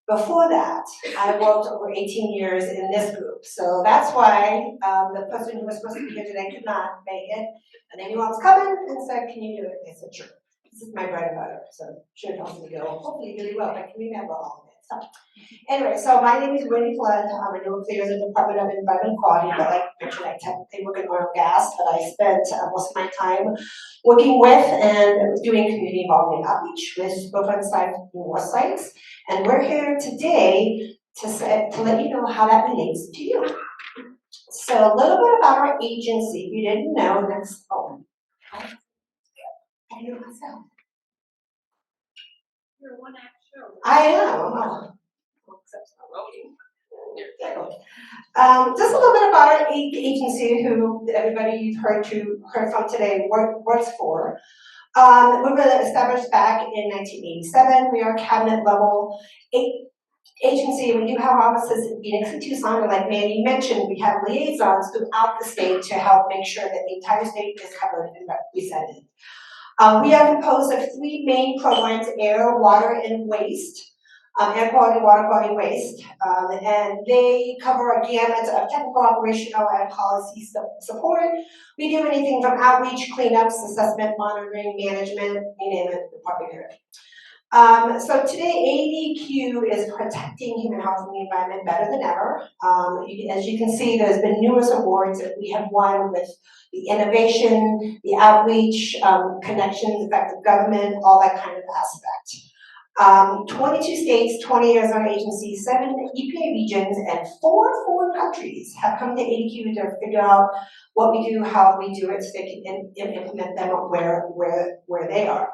before that, I worked over 18 years in this group. So that's why the person who was supposed to be here today could not make it. And then he was coming and said, can you do it? I said, sure. This is my bread and butter. So should help me go, hopefully really well, but I can remember all of it. So anyway, so my name is Wendy Flood. I'm a new clear in the Department of Environmental Quality, but like I mentioned, I technically work in oil and gas, but I spent most of my time working with and doing community involvement outreach with Superfund sites and war sites. And we're here today to let you know how that relates to you. So a little bit about our agency. If you didn't know, next, I know myself. You're a one-act show. I am. Just a little bit about our agency, who everybody you've heard from today works for. We were established back in 1987. We are a cabinet level agency. We do have offices in Phoenix and Tucson, and like Mandy mentioned, we have liaisons throughout the state to help make sure that the entire state is covered and represented. We are composed of three main programs: air, water, and waste. Air quality, water quality, waste, and they cover a gamut of technical, operational, and policy support. We do anything from outreach, cleanups, assessment, monitoring, management, you name it, the department here. So today, ADQ is protecting human health and the environment better than ever. As you can see, there's been numerous awards that we have won with the innovation, the outreach, connections, effective government, all that kind of aspect. 22 states, 20 Arizona agencies, 7 EPA regions, and 4 foreign countries have come to ADQ to figure out what we do, how we do it, so they can implement them where they are.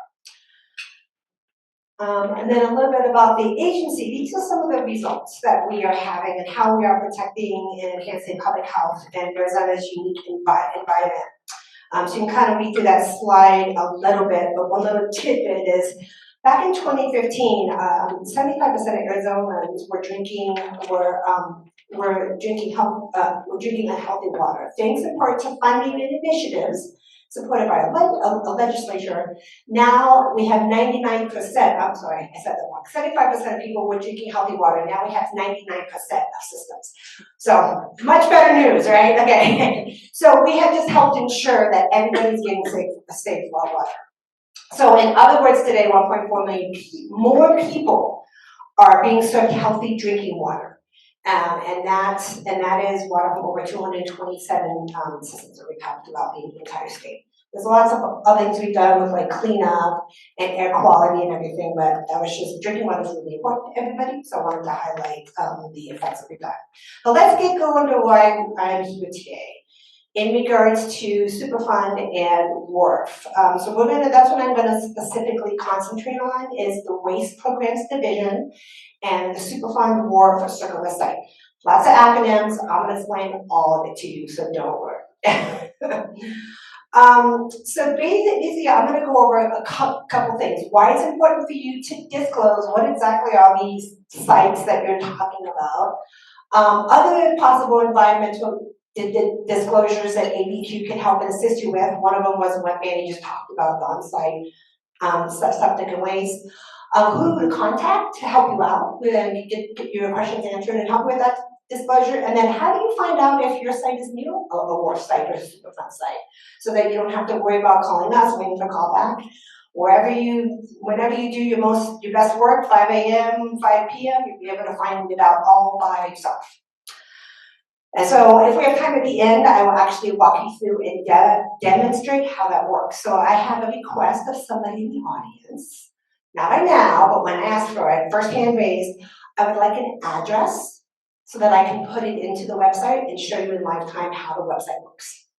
And then a little bit about the agency. These are some of the results that we are having and how we are protecting and enhancing public health and Arizona's unique environment. So you can kind of read through that slide a little bit, but one little tidbit is, back in 2015, 75% of Arizonans were drinking unhealthy water. Thanks in part to funding and initiatives supported by a legislature. Now we have 99%, I'm sorry, I said that wrong. 75% of people were drinking healthy water. Now we have 99% of systems. So much better news, right? Okay. So we have just helped ensure that everybody's getting safe water. So in other words, today 1.4 million more people are being served healthy drinking water. And that is water from over 227 systems that we've had throughout the entire state. There's lots of other things we've done with like cleanup and air quality and everything, but that was just, drinking water is really important to everybody, so I wanted to highlight the effects that we've done. But let's get going to why I'm here today in regards to Superfund and WRF. So that's what I'm gonna specifically concentrate on, is the Waste Programs Division and the Superfund WRF Circular Site. Lots of acronyms, I'm gonna explain all of it to you, so don't worry. So basically, I'm gonna go over a couple things. Why it's important for you to disclose what exactly are these sites that you're talking about. Other possible environmental disclosures that ADQ can help and assist you with. One of them was what Manny just talked about, the on-site septic and waste. Who to contact to help you out and get your questions answered and help you with that disclosure. And then how do you find out if your site is new, a WRF site or a Superfund site, so that you don't have to worry about calling us, waiting for a call back. Whenever you do your best work, 5 a.m., 5 p.m., you'll be able to find it out all by yourself. And so if we have time at the end, I will actually walk you through and demonstrate how that works. So I have a request of somebody in the audience, not right now, but when I ask for it, first hand raised, I would like an address so that I can put it into the website and show you in live time how the website works.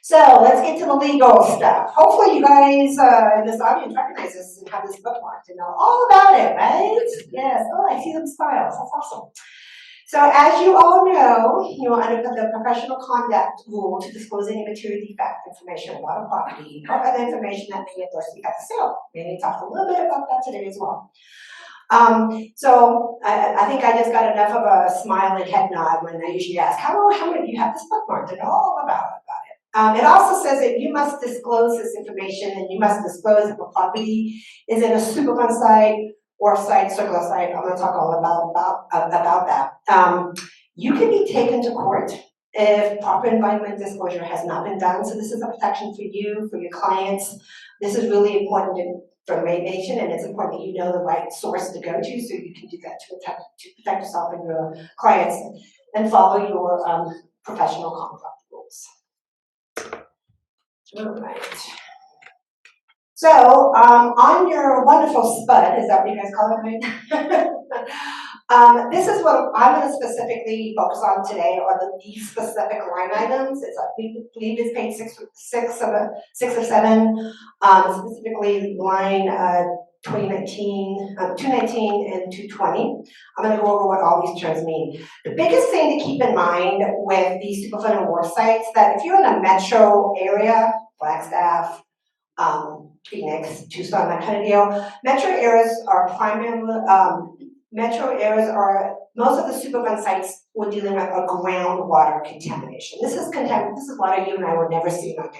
So let's get to the legal stuff. Hopefully you guys in this audience recognize this and have this bookmarked and know all about it, right? Yes, oh, I see them smiles, that's awesome. So as you all know, under the professional conduct rule to disclose any material defect information about a property or other information that may adversely affect the sale. Maybe talk a little bit about that today as well. So I think I just got enough of a smile and head nod when I usually ask, how many of you have this bookmarked and all about it? It also says that you must disclose this information and you must disclose if a property is in a Superfund site or site, circular site. I'm gonna talk all about that. You can be taken to court if proper environmental disclosure has not been done. So this is a protection for you, for your clients. This is really important information, and it's important that you know the right source to go to, so you can do that to protect yourself and your clients and follow your professional conduct rules. All right. So on your wonderful SPUD, is that what you guys call it, right? This is what I'm going to specifically focus on today, are these specific line items. It's, I believe it's page six of 7, specifically line 219 and 220. I'm going to go over what all these terms mean. The biggest thing to keep in mind with these Superfund and wharf sites, that if you're in a metro area, Flagstaff, Phoenix, Tucson, that kind of deal, metro areas are most of the Superfund sites were dealing with a groundwater contamination. This is water you and I would never see in our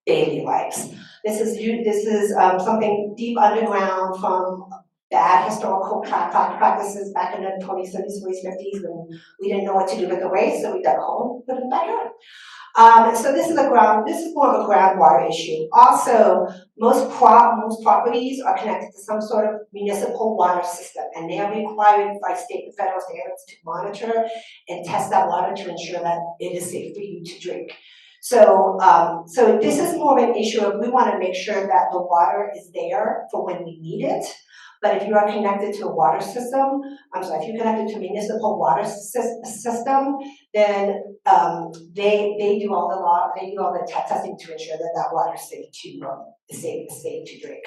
daily lives. This is something deep underground from bad historical practices back in the 20s, 30s, 40s, 50s when we didn't know what to do with the waste, so we dug a hole and put it back out. So this is more of a groundwater issue. Also, most properties are connected to some sort of municipal water system, and they are required by state and federal standards to monitor and test that water to ensure that it is safe for you to drink. So, so this is more of an issue of we want to make sure that the water is there for when we need it. But if you are connected to a water system, if you're connected to a municipal water system, then they do all the testing to ensure that that water is safe to drink.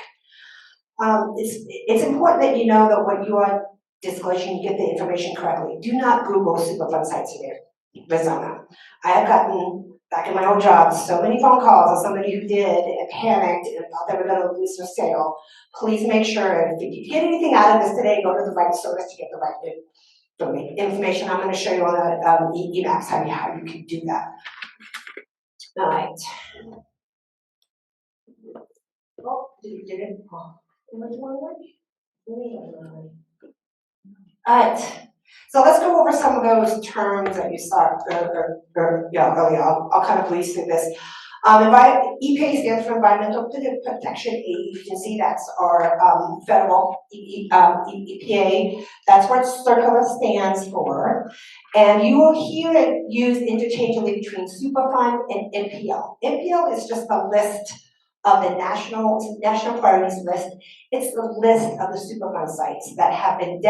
It's important that you know that what you are disclosing, you get the information correctly. Do not Google Superfund sites in Arizona. I have gotten, back in my old job, so many phone calls of somebody who did and panicked and thought they were going to lose their sale. Please make sure, if you get anything out of this today, go to the right source to get the right information. I'm going to show you on the eMaps how you can do that. All right. Oh, did you get it? Oh, am I doing it? All right. So let's go over some of those terms that you saw earlier. I'll kind of breeze through this. EPA stands for Environmental Protection Agency. That's our federal EPA. That's what CIRCLA stands for. And you will hear it used interchangeably between Superfund and NPL. NPL is just a list of the national priorities list. It's the list of the Superfund sites that have been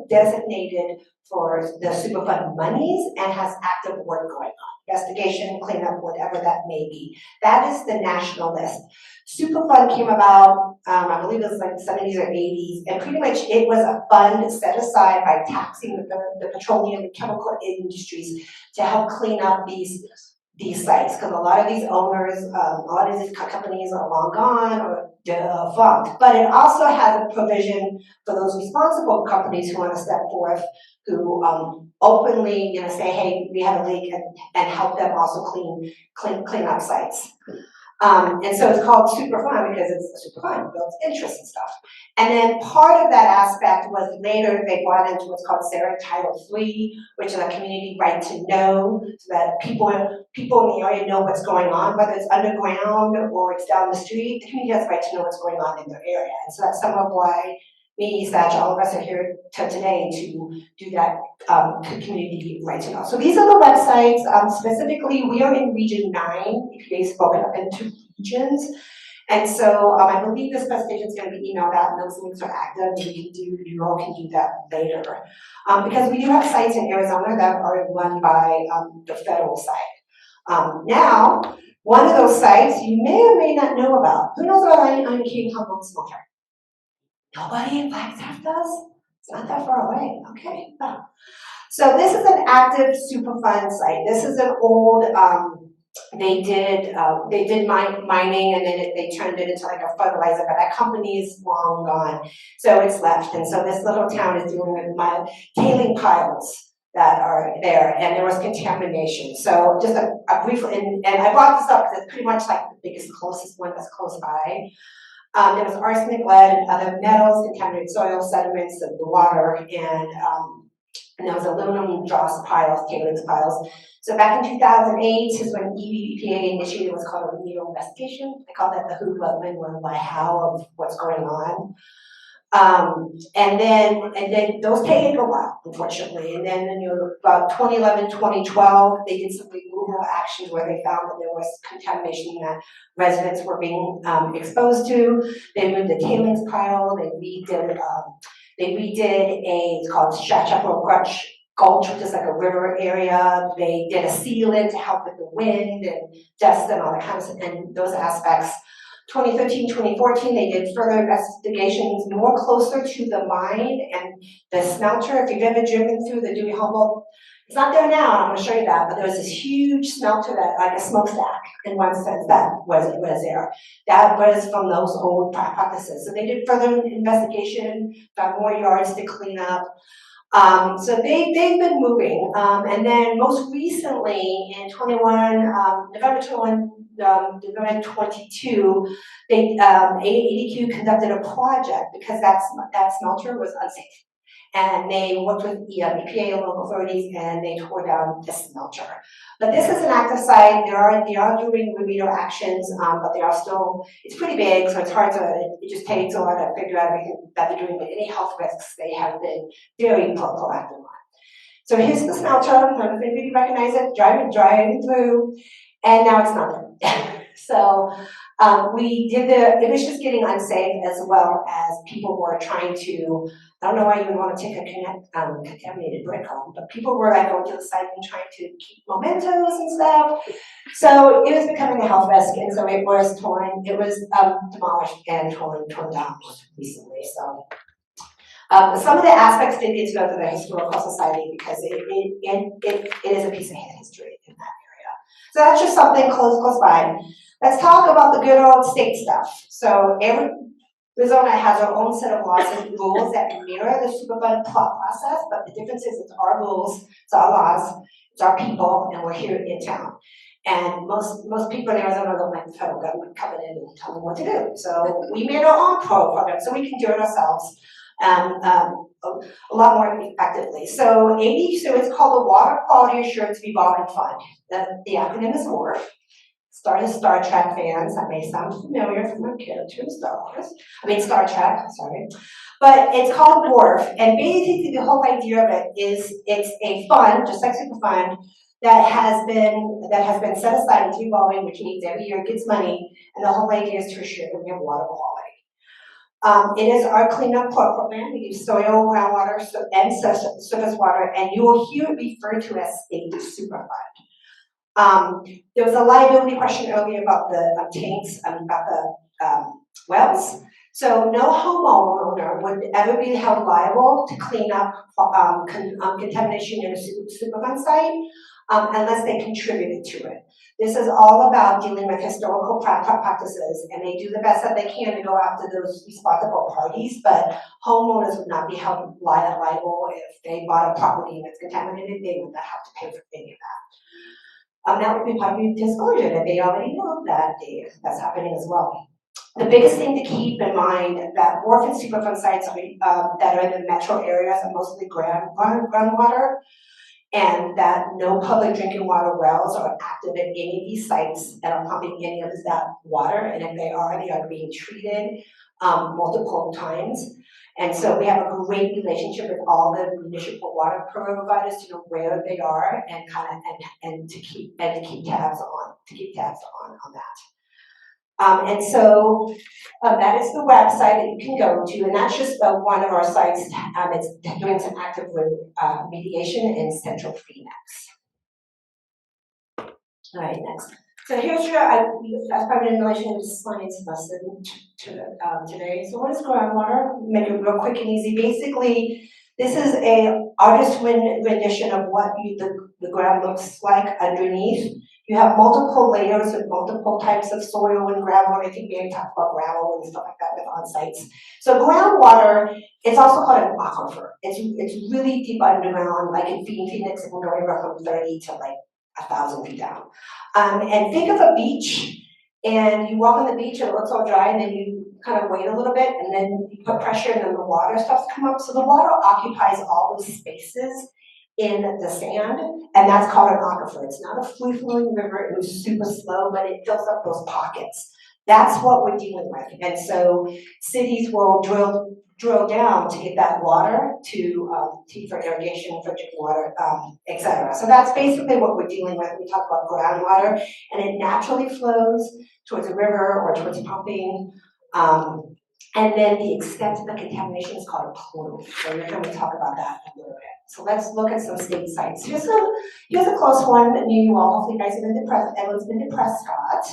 designated for the Superfund monies and has active work going on. Investigation, cleanup, whatever that may be. That is the national list. Superfund came about, I believe it was like the 70s or 80s, and pretty much it was a fund set aside by taxing the petroleum and chemical industries to help clean up these sites, because a lot of these owners, a lot of these companies are long gone or defunct. But it also has a provision for those responsible companies who want to step forth, who openly, say, hey, we have a leak, and help them also clean up sites. And so it's called Superfund because it's a Superfund, builds interest and stuff. And then part of that aspect was later they brought into what's called SARA Title III, which is a community right to know, so that people in the area know what's going on, whether it's underground or it's down the street. The community has the right to know what's going on in their area. And so that's some of why me, Satch, all of us are here today to do that community right to know. So these are the websites. Specifically, we are in Region 9. EPA is broken up into regions. And so I believe this presentation is going to be emailed out, and those links are active. You all can do that later. Because we do have sites in Arizona that are run by the federal side. Now, One of those sites you may or may not know about. Who knows about Iron King Humboldt Smelter? Nobody in Flagstaff does? It's not that far away, okay. Wow. So this is an active Superfund site. This is an old, they did mining and then they turned it into like a fertilizer, but that company is long gone. So it's left, and so this little town is dealing with tailing piles that are there, and there was contamination. So just a brief, and I brought this up because it's pretty much like the biggest, closest one that's close by. There was arsenic, lead, and other metals, contaminated soil, sediments of the water, and there was aluminum dross piles, tailings piles. So back in 2008 is when EPA initiated what's called a remedial investigation. I call that the who, what, when, where, why, how of what's going on. And then those take a while, unfortunately. And then about 2011, 2012, they did some removal actions where they found that there was contamination that residents were being exposed to. They moved the tailings pile. They redid it's called Chachapo Gulch, which is like a river area. They did a sealant to help with the wind and dust and all that kind of stuff, and those aspects. 2013, 2014, they did further investigations more closer to the mine and the smelter. If you've ever driven through the Dewey Humboldt, it's not there now, I'm gonna show you that, but there was this huge smelter that, like a smokestack in one sense, that was there. That was from those old practices. So they did further investigation, found more yards to clean up. So they've been moving, and then most recently in November 21, November 22, ADQ conducted a project because that smelter was unsafe. And they worked with EPA and local authorities, and they tore down the smelter. But this is an active site. They are doing remedial actions, but they are still, it's pretty big, so it's hard to, it just takes a while to figure out everything that they're doing, but any health risks they have been very proactive on. So here's the smelter. I don't know if anybody recognize it, driving through, and now it's not there. So it was just getting unsafe, as well as people were trying to, I don't know why you would want to take a contaminated brick home, but people were like going to the site and trying to keep mementos and stuff. So it was becoming a health risk, and so it was demolished and torn down recently. So some of the aspects did get to go to the Historical Society because it is a piece of history in that area. So that's just something close by. Let's talk about the good old state stuff. So Arizona has our own set of laws and rules that mirror the Superfund process, but the difference is it's our rules, it's our laws, it's our people, and we're here in town. And most people in Arizona don't like the federal government coming in and telling them what to do. So we made our own program so we can do it ourselves a lot more effectively. So it's called the Water Quality Assurance Revolving Fund. The acronym is WARF. Star Trek fans, that may sound familiar from my character in Star Trek, sorry. But it's called WARF, and basically the whole idea of it is it's a fund, just like Superfund, that has been set aside, it's revolving, which means every year it gets money, and the whole idea is to assure that we have water quality. It is our cleanup program. We use soil, groundwater, and surface water, and you will hear it referred to as State Superfund. There was a liability question earlier about the tanks, about the wells. So no homeowner would ever be held liable to clean up contamination in a Superfund site unless they contributed to it. This is all about dealing with historical practices, and they do the best that they can to go after those responsible parties, but homeowners would not be held liable if they bought a property and it's contaminated. They would not have to pay for any of that. That would be part of the disclosure that they already know that that's happening as well. The biggest thing to keep in mind that WARF and Superfund sites that are in the metro areas are mostly groundwater, and that no public drinking water wells are active at any of these sites that are pumping any of that water, and if they are being treated multiple times. And so we have a great relationship with all the municipal water providers to know where they are and to keep tabs on that. And so that is the website that you can go to, and that's just one of our sites. It's doing some active remediation in Central Phoenix. All right, next. So here's your, as part of the relation to science lesson today. So what is groundwater? Make it real quick and easy. Basically, this is a artist rendition of what the ground looks like underneath. You have multiple layers of multiple types of soil and groundwater. I think we talked about gravel and stuff like that with on sites. So groundwater, it's also called an aquifer. It's really deep underground, like in Phoenix, it can go anywhere from 30 to like 1,000 feet down. And think of a beach, and you walk on the beach and it looks all dry, and then you kind of wait a little bit, and then you put pressure, and then the water starts to come up. So the water occupies all those spaces in the sand, and that's called an aquifer. It's not a free-flowing river, it was super slow, but it fills up those pockets. That's what we're dealing with. And so cities will drill down to get that water for irrigation, for drinking water, et cetera. So that's basically what we're dealing with when we talk about groundwater, and it naturally flows towards a river or towards pumping. And then the extent of the contamination is called a plume. So you're going to talk about that in a little bit. So let's look at some state sites. Here's a close one near you all. Hopefully you guys have been to everyone's been to Prescott.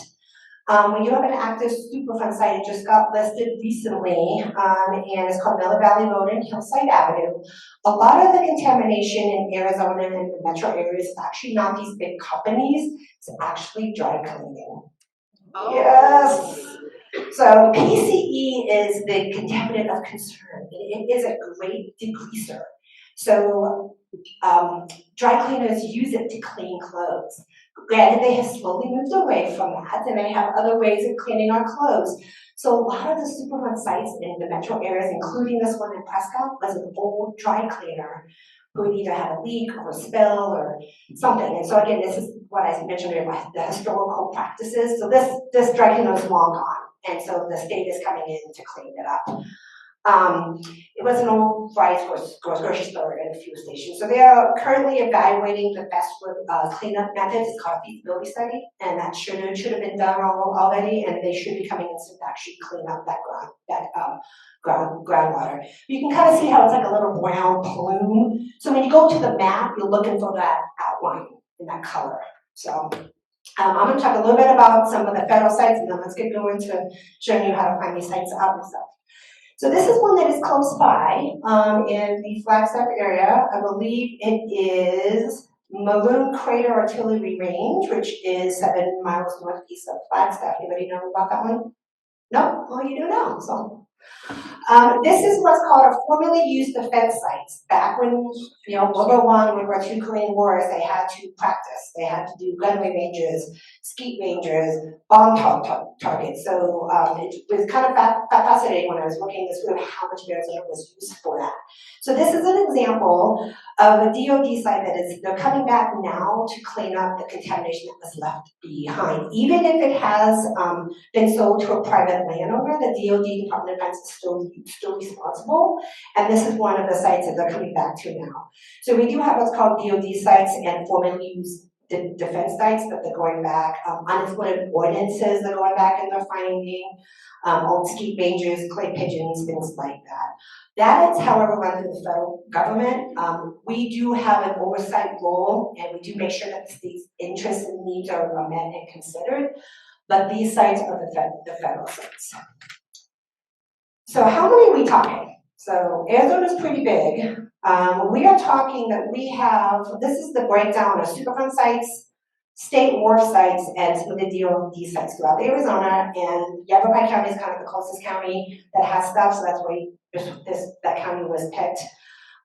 We do have an active Superfund site. It just got listed recently, and it's called Miller Valley Road and Hillside Avenue. A lot of the contamination in Arizona and the metro areas is actually not these big companies. It's actually dry cleaning. Oh. Yes. So PCE is the contaminant of concern. It is a great degreaser. So dry cleaners use it to clean clothes. Granted, they have slowly moved away from that, and they have other ways of cleaning our clothes. So a lot of the Superfund sites in the metro areas, including this one in Prescott, was an old dry cleaner who had either had a leak or a spill or something. And so again, this is what I mentioned earlier, the historical practices. So this dry cleaner is long gone, and so the state is coming in to clean it up. It was an old Fry's grocery store and a fuel station. So they are currently evaluating the best cleanup methods. It's called a feasibility study, and that should have been done already, and they should be coming in soon to actually clean up that groundwater. You can kind of see how it's like a little brown plume. So when you go to the map, you're looking for that outline in that color. So I'm going to talk a little bit about some of the federal sites, and then let's get going to showing you how to find these sites out and stuff. So this is one that is close by in the Flagstaff area. I believe it is Maroon Crater Artillery Range, which is 7 miles northeast of Flagstaff. Anybody know about that one? No? Well, you do now. So this is what's called a formerly used defense sites. Back when, World War I, World War II Korean Wars, they had to practice. They had to do gunway ranges, skeet ranges, bomb targets. So it was kind of fascinating when I was looking this through how much Arizona was used for that. So this is an example of a DoD site they're coming back now to clean up the contamination that was left behind. Even if it has been sold to a private landowner, the DoD, Department of Defense, is still responsible. And this is one of the sites that they're coming back to now. So we do have what's called DoD sites and formerly used defense sites, but they're going back. Unexploded ordinances, they're going back and they're finding old skeet ranges, clay pigeons, things like that. That is, however, run through the federal government. We do have an oversight role, and we do make sure that the state's interests and needs are met and considered. But these sites are the federal sites. So how many are we talking? So Arizona's pretty big. We are talking that we have, this is the breakdown of Superfund sites, state wharf sites, and some of the DoD sites throughout Arizona. And Yavapai County is kind of the closest county that has stuff, so that's why that county was picked.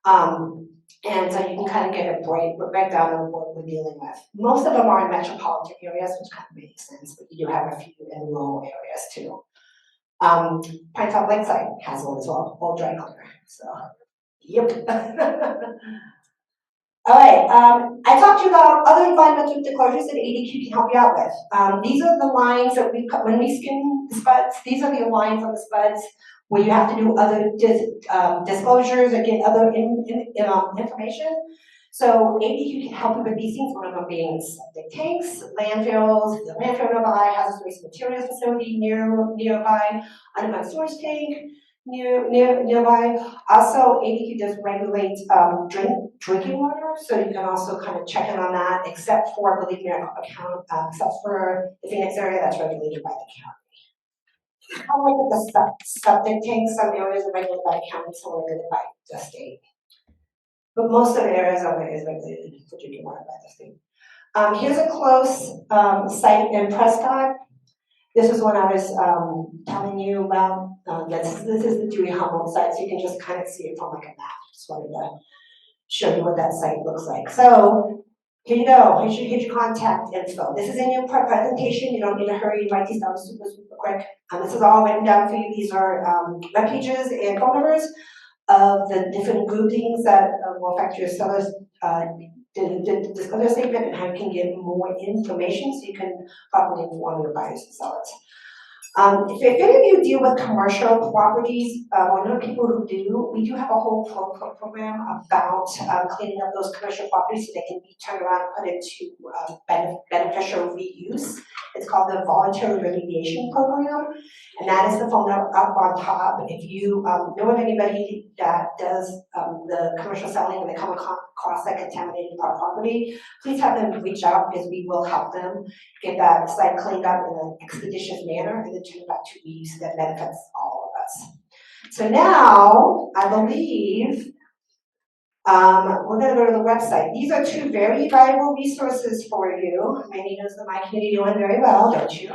And so you can kind of get a breakdown of what we're dealing with. Most of them are in metropolitan areas, which kind of makes sense, but you do have a few in rural areas too. Pine Top Lakeside has one as well, old dry cleaner. So, yep. All right, I talked to you about other environmental disclosures that ADQ can help you out with. These are the lines that we cut when we skin the spuds. These are the lines on the spuds where you have to do other disclosures or get other information. So ADQ can help you with these things, one of them being septic tanks, landfills, the landfill nearby, hazardous waste materials facility nearby, underground storage tank, nearby. Also, ADQ does regulate, drinking water, so you can also kind of check in on that, except for, believe me, except for the Phoenix area, that's regulated by the county. Kind of like with the septic tanks, some areas are regulated by the county, some are regulated by the state. But most of the areas of it is regulated for drinking water by the state. Here's a close site in Prescott. This is what I was telling you about. This is the Dewey Humboldt site, so you can just kind of see it from like a map. Just wanted to show you what that site looks like. So here you go. Here's your contact info. This is in your presentation. You don't need to hurry. Write these down super quick. This is all written down for you. These are web pages and phone numbers of the different groupings that will affect your sellers. The disclosure statement and how you can get more information so you can properly inform your buyers and sellers. If any of you deal with commercial properties, I know people who do, we do have a whole program about cleaning up those commercial properties so they can be turned around and put into beneficial reuse. It's called the Voluntary Remediation Program, and that is the phone number up on top. If you know of anybody that does the commercial selling and they come across that contaminated property, please have them reach out because we will help them get that site cleaned up in an expeditious manner and then turn it back to reuse that benefits all of us. So now, I believe, we're gonna go to the website. These are two very valuable resources for you. Many knows that my community doing very well, don't you?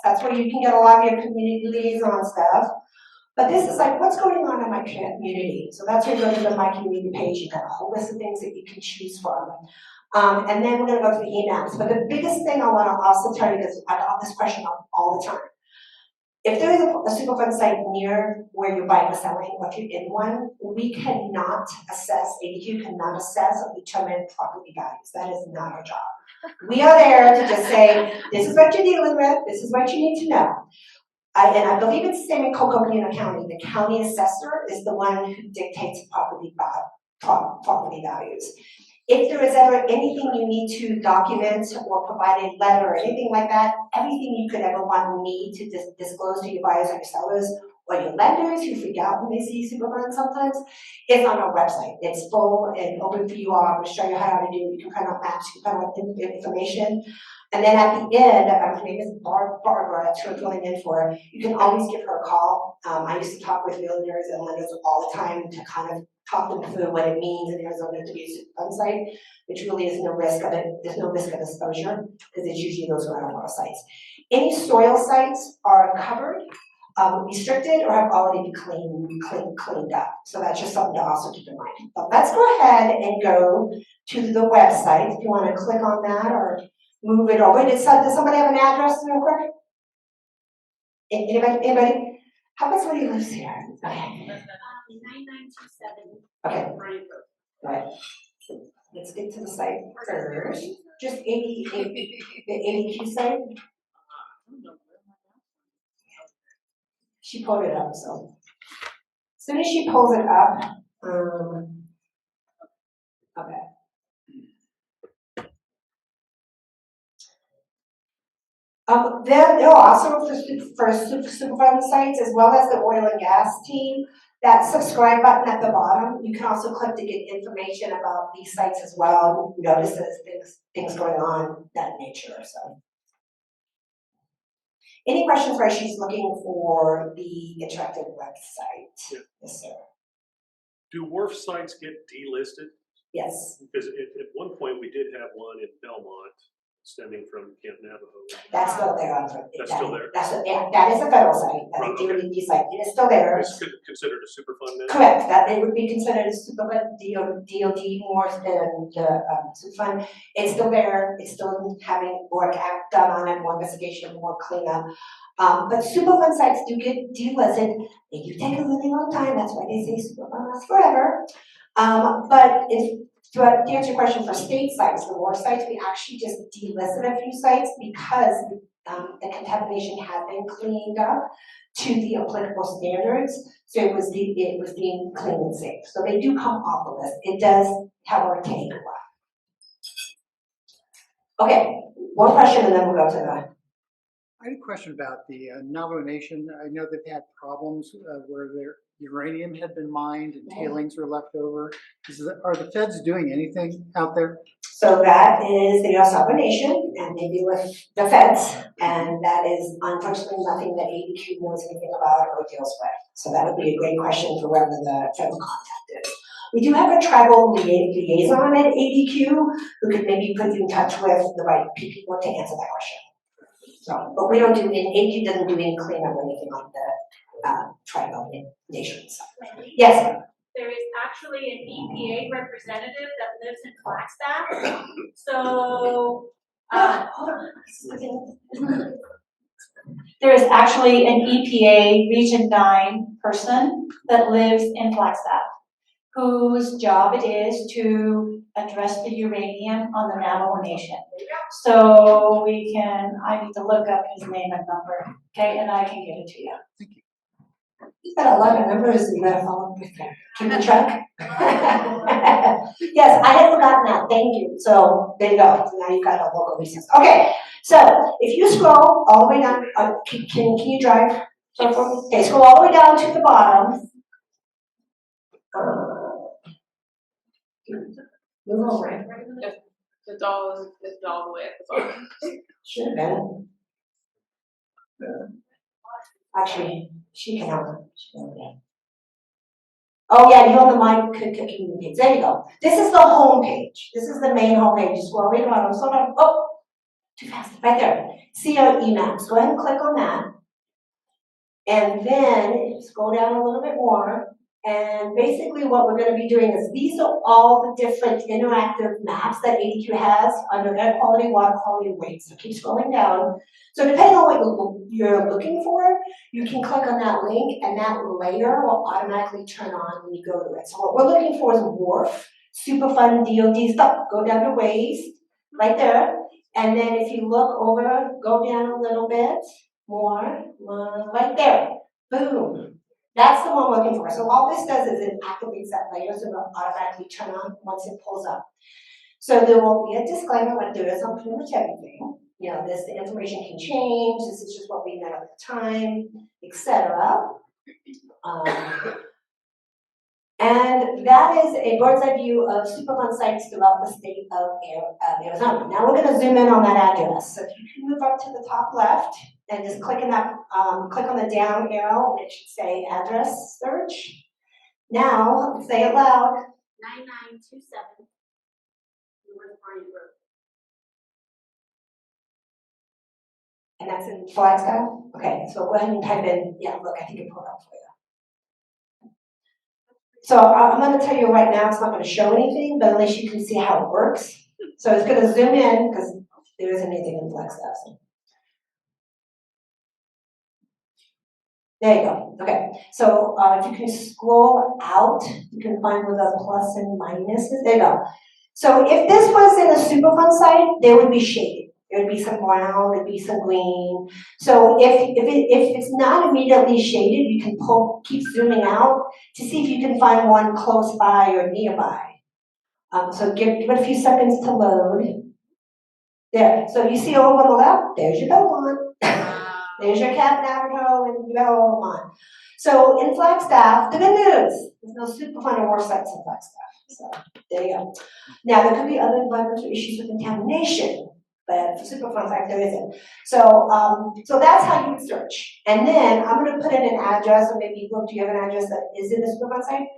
That's where you can get a lot of your community liaison stuff. But this is like, what's going on in my community? So that's where you go to the My Community page. You got a whole list of things that you can choose from. And then we're gonna go to the emails. But the biggest thing I wanna also tell you, because I got this question all the time. If there is a Superfund site near where you're buying or selling, or if you're in one, we cannot assess, ADQ cannot assess or determine property values. That is not our job. We are there to just say, this is what you're dealing with, this is what you need to know. And I believe it's the same in Coconino County. The county assessor is the one who dictates property values. If there is ever anything you need to document or provide a letter or anything like that, everything you could ever want me to disclose to your buyers or your sellers or your lenders who freak out when they see Superfund sometimes, is on our website. It's full and open for you all. I'm going to show you how to do it. You can print out maps, you can print out information. And then at the end, her name is Barbara, that's who I'm filling in for. You can always give her a call. I used to talk with realtors and lenders all the time to kind of talk them through what it means in Arizona to be a Superfund site, which really is no risk of it. There's no risk of exposure because it's usually those groundwater sites. Any soil sites are covered, restricted, or have already been cleaned up. So that's just something to also keep in mind. But let's go ahead and go to the website. If you want to click on that or move it over. Does somebody have an address real quick? Anybody? How about somebody who lives here? Okay. 9927. Okay. Right. Let's get to the site first. Just the ADQ site. She pulled it up, so. As soon as she pulls it up, okay. There are also for Superfund sites, as well as the oil and gas team, that subscribe button at the bottom, you can also click to get information about these sites as well, notices, things going on, that nature, so. Any questions while she's looking for the interactive website? Yeah. Yes, sir. Do wharf sites get delisted? Yes. Because at one point, we did have one in Belmont stemming from Camp Navajo. That's still there. That's still there? Yeah, that is a federal site, that's Right, a okay. DOD site, it is still there. It's considered a Superfund now? Correct, that it would be considered a Superfund, DOD more than the Superfund. It's still there, it's still having work done on it, more investigation, more cleanup. But Superfund sites do get delisted, they do take a really long time, that's why they say Superfund lasts forever. But to answer your question, for state sites, for more sites, we actually just delisted a few sites because the contamination had been cleaned up to the applicable standards, so it was deemed clean and safe. So they do come off the list. It does, however, take a while. Okay, one question and then we'll go to I had a question about the Navajo Nation. I know they've had problems where their uranium had been mined and tailings were left over. Are the feds doing anything out there? So that is the Osage Nation, and they deal with the feds, and that is unfortunately nothing that ADQ knows anything about or deals with. So that would be a great question for whoever the federal contact is. We do have a tribal liaison at ADQ who could maybe put you in touch with the right people to answer that question. So, but we don't do, ADQ doesn't do any cleanup or anything on the tribal nations. Yes? There is actually an EPA representative that lives in Flagstaff. So, hold on. There is actually an EPA Region 9 person that lives in Flagstaff, whose job it is to address the uranium on the Navajo Nation. So I need to look up his name and number, okay, and I can give it to you. Thank you. You've got a lot of numbers that you gotta follow up with there. Keep the track. Yes, I had forgotten that, thank you. So there you go, so now you've got a local resource. Okay, so if you scroll all the way down, can you drive? Okay, scroll all the way down to the bottom. Move over. The doll is all the way at the bottom. Should have been. Actually, she can have it. Oh yeah, you on the mic, page. There you go. This is the home page. This is the main home page. Scroll right around. Slow down. Oh, too fast. Right there. See our emaps. Go ahead and click on that. And then scroll down a little bit more. And basically what we're going to be doing is these are all the different interactive maps that ADQ has under air quality, water quality, and weight. So keep scrolling down. So depending on what you're looking for, you can click on that link and that layer will automatically turn on when you go to it. So what we're looking for is WRF, Superfund, DOD stuff. Go down to waste, right there. And then if you look over, go down a little bit more, right there. Boom. That's the one we're looking for. So all this does is it activates that layer so it'll automatically turn on once it pulls up. So there will be a disclaimer like there is on pretty much everything. You know, the information can change, this is just what we know at the time, etc. And that is a bird's eye view of Superfund sites throughout the state of Arizona. Now we're going to zoom in on that address. So if you can move up to the top left and just click on that, click on the down arrow, and it should say address search. Now, say it loud. 9927 North Bryant Road. And that's in Flagstaff? Okay, so go ahead and type in, yeah, look, I think it pulled up for you. So I'm going to tell you right now, it's not going to show anything, but at least you can see how it works. So it's going to zoom in because there isn't anything in Flagstaff. So. There you go. Okay. So if you can scroll out, you can find where the plus and minus is. There you go. So if this was in a Superfund site, they would be shaded. There would be some brown, there'd be some green. So if it's not immediately shaded, you can keep zooming out to see if you can find one close by or nearby. So give it a few seconds to load. There, so you see over on the left, there's your Belmont. There's your Cap Navajo and Belmont. So in Flagstaff, the good news, there's no Superfund or war sites in Flagstaff. So there you go. Now there could be other environmental issues with contamination, but for Superfund site there isn't. So so that's how you would search. And then I'm going to put in an address, or maybe look, do you have an address that is in a Superfund site?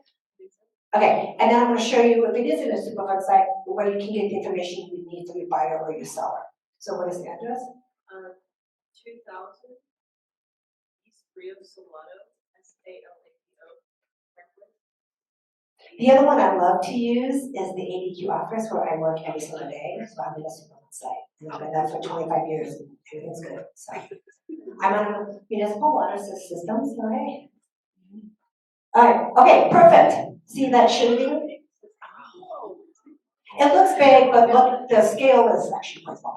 Okay, and then I'm going to show you if it is in a Superfund site where you can get the information you need for your buyer or your seller. So what is the address? 2000 East Rio Salado, SALAPO. The other one I love to use is the ADQ office where I work every single day. So I'm in a Superfund site. And I've been there for 25 years and everything's good. So I'm on a municipal water system, so hey. All right, okay, perfect. See that shading? It looks big, but look, the scale is actually quite small.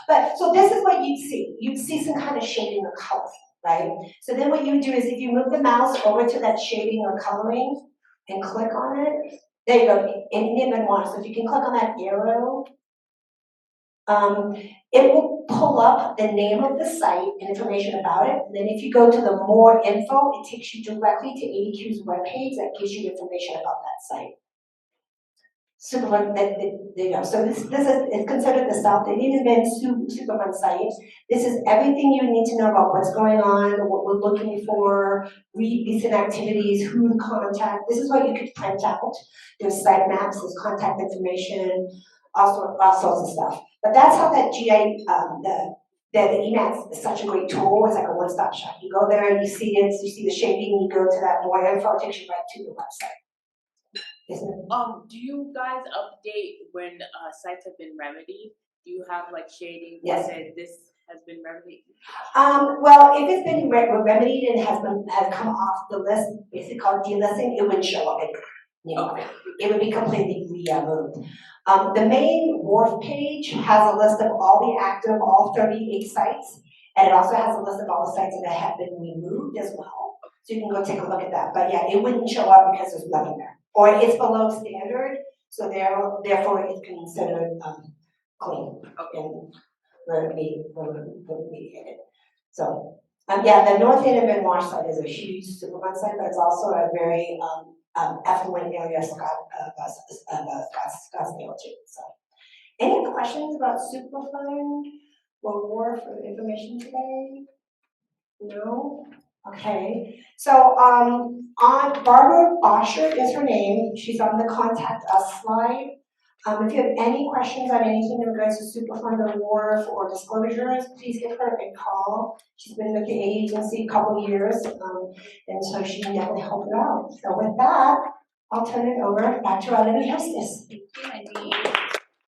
But so this is what you'd see. You'd see some kind of shading or color, right? So then what you would do is if you move the mouse over to that shading or coloring and click on it, there you go, in one. So if you can click on that arrow, It will pull up the name of the site and information about it, and then if you go to the more info, it takes you directly to ADQ's webpage that gives you information about that site. Superfund, there you go. So this is, it's considered the South Indian Event Superfund site. This is everything you need to know about what's going on, what we're looking for, recent activities, who to contact. This is what you could print out. There's site maps, there's contact information, all sorts of stuff. But that's how that GI, the EMATS is such a great tool. It's like a one-stop shop. You go there and you see it, you see the shaping, you go to that more info, it takes you right to the website. Do you guys update when sites have been remedied? Do you have like shading Yes. that said this has been remedied? Well, if it's been remedied and has come off the list, basically called delisting, it wouldn't show up anymore. Okay. It would be completely removed. The main wharf page has a list of all the active, all 38 sites, and it also has a list of all the sites that have been removed as well. So you can go take a look at that. But yeah, it wouldn't show up because there's nothing there. Or it's below standard, so therefore it's considered clean and remediated. So, yeah, the North End of Ben Wash site is a huge Superfund site, but it's also a very affluent area of Scottsdale too. So, any other questions about Superfund or WARF for information today? No? Okay, so on Barbara Bosher is her name. She's on the contact us slide. If you have any questions on anything in regards to Superfund or WARF or disclosures, please give her a call. She's been with the agency a couple of years, and so she can definitely help you out. So with that, I'll turn it over back to our lady hostess. Thank you, Wendy.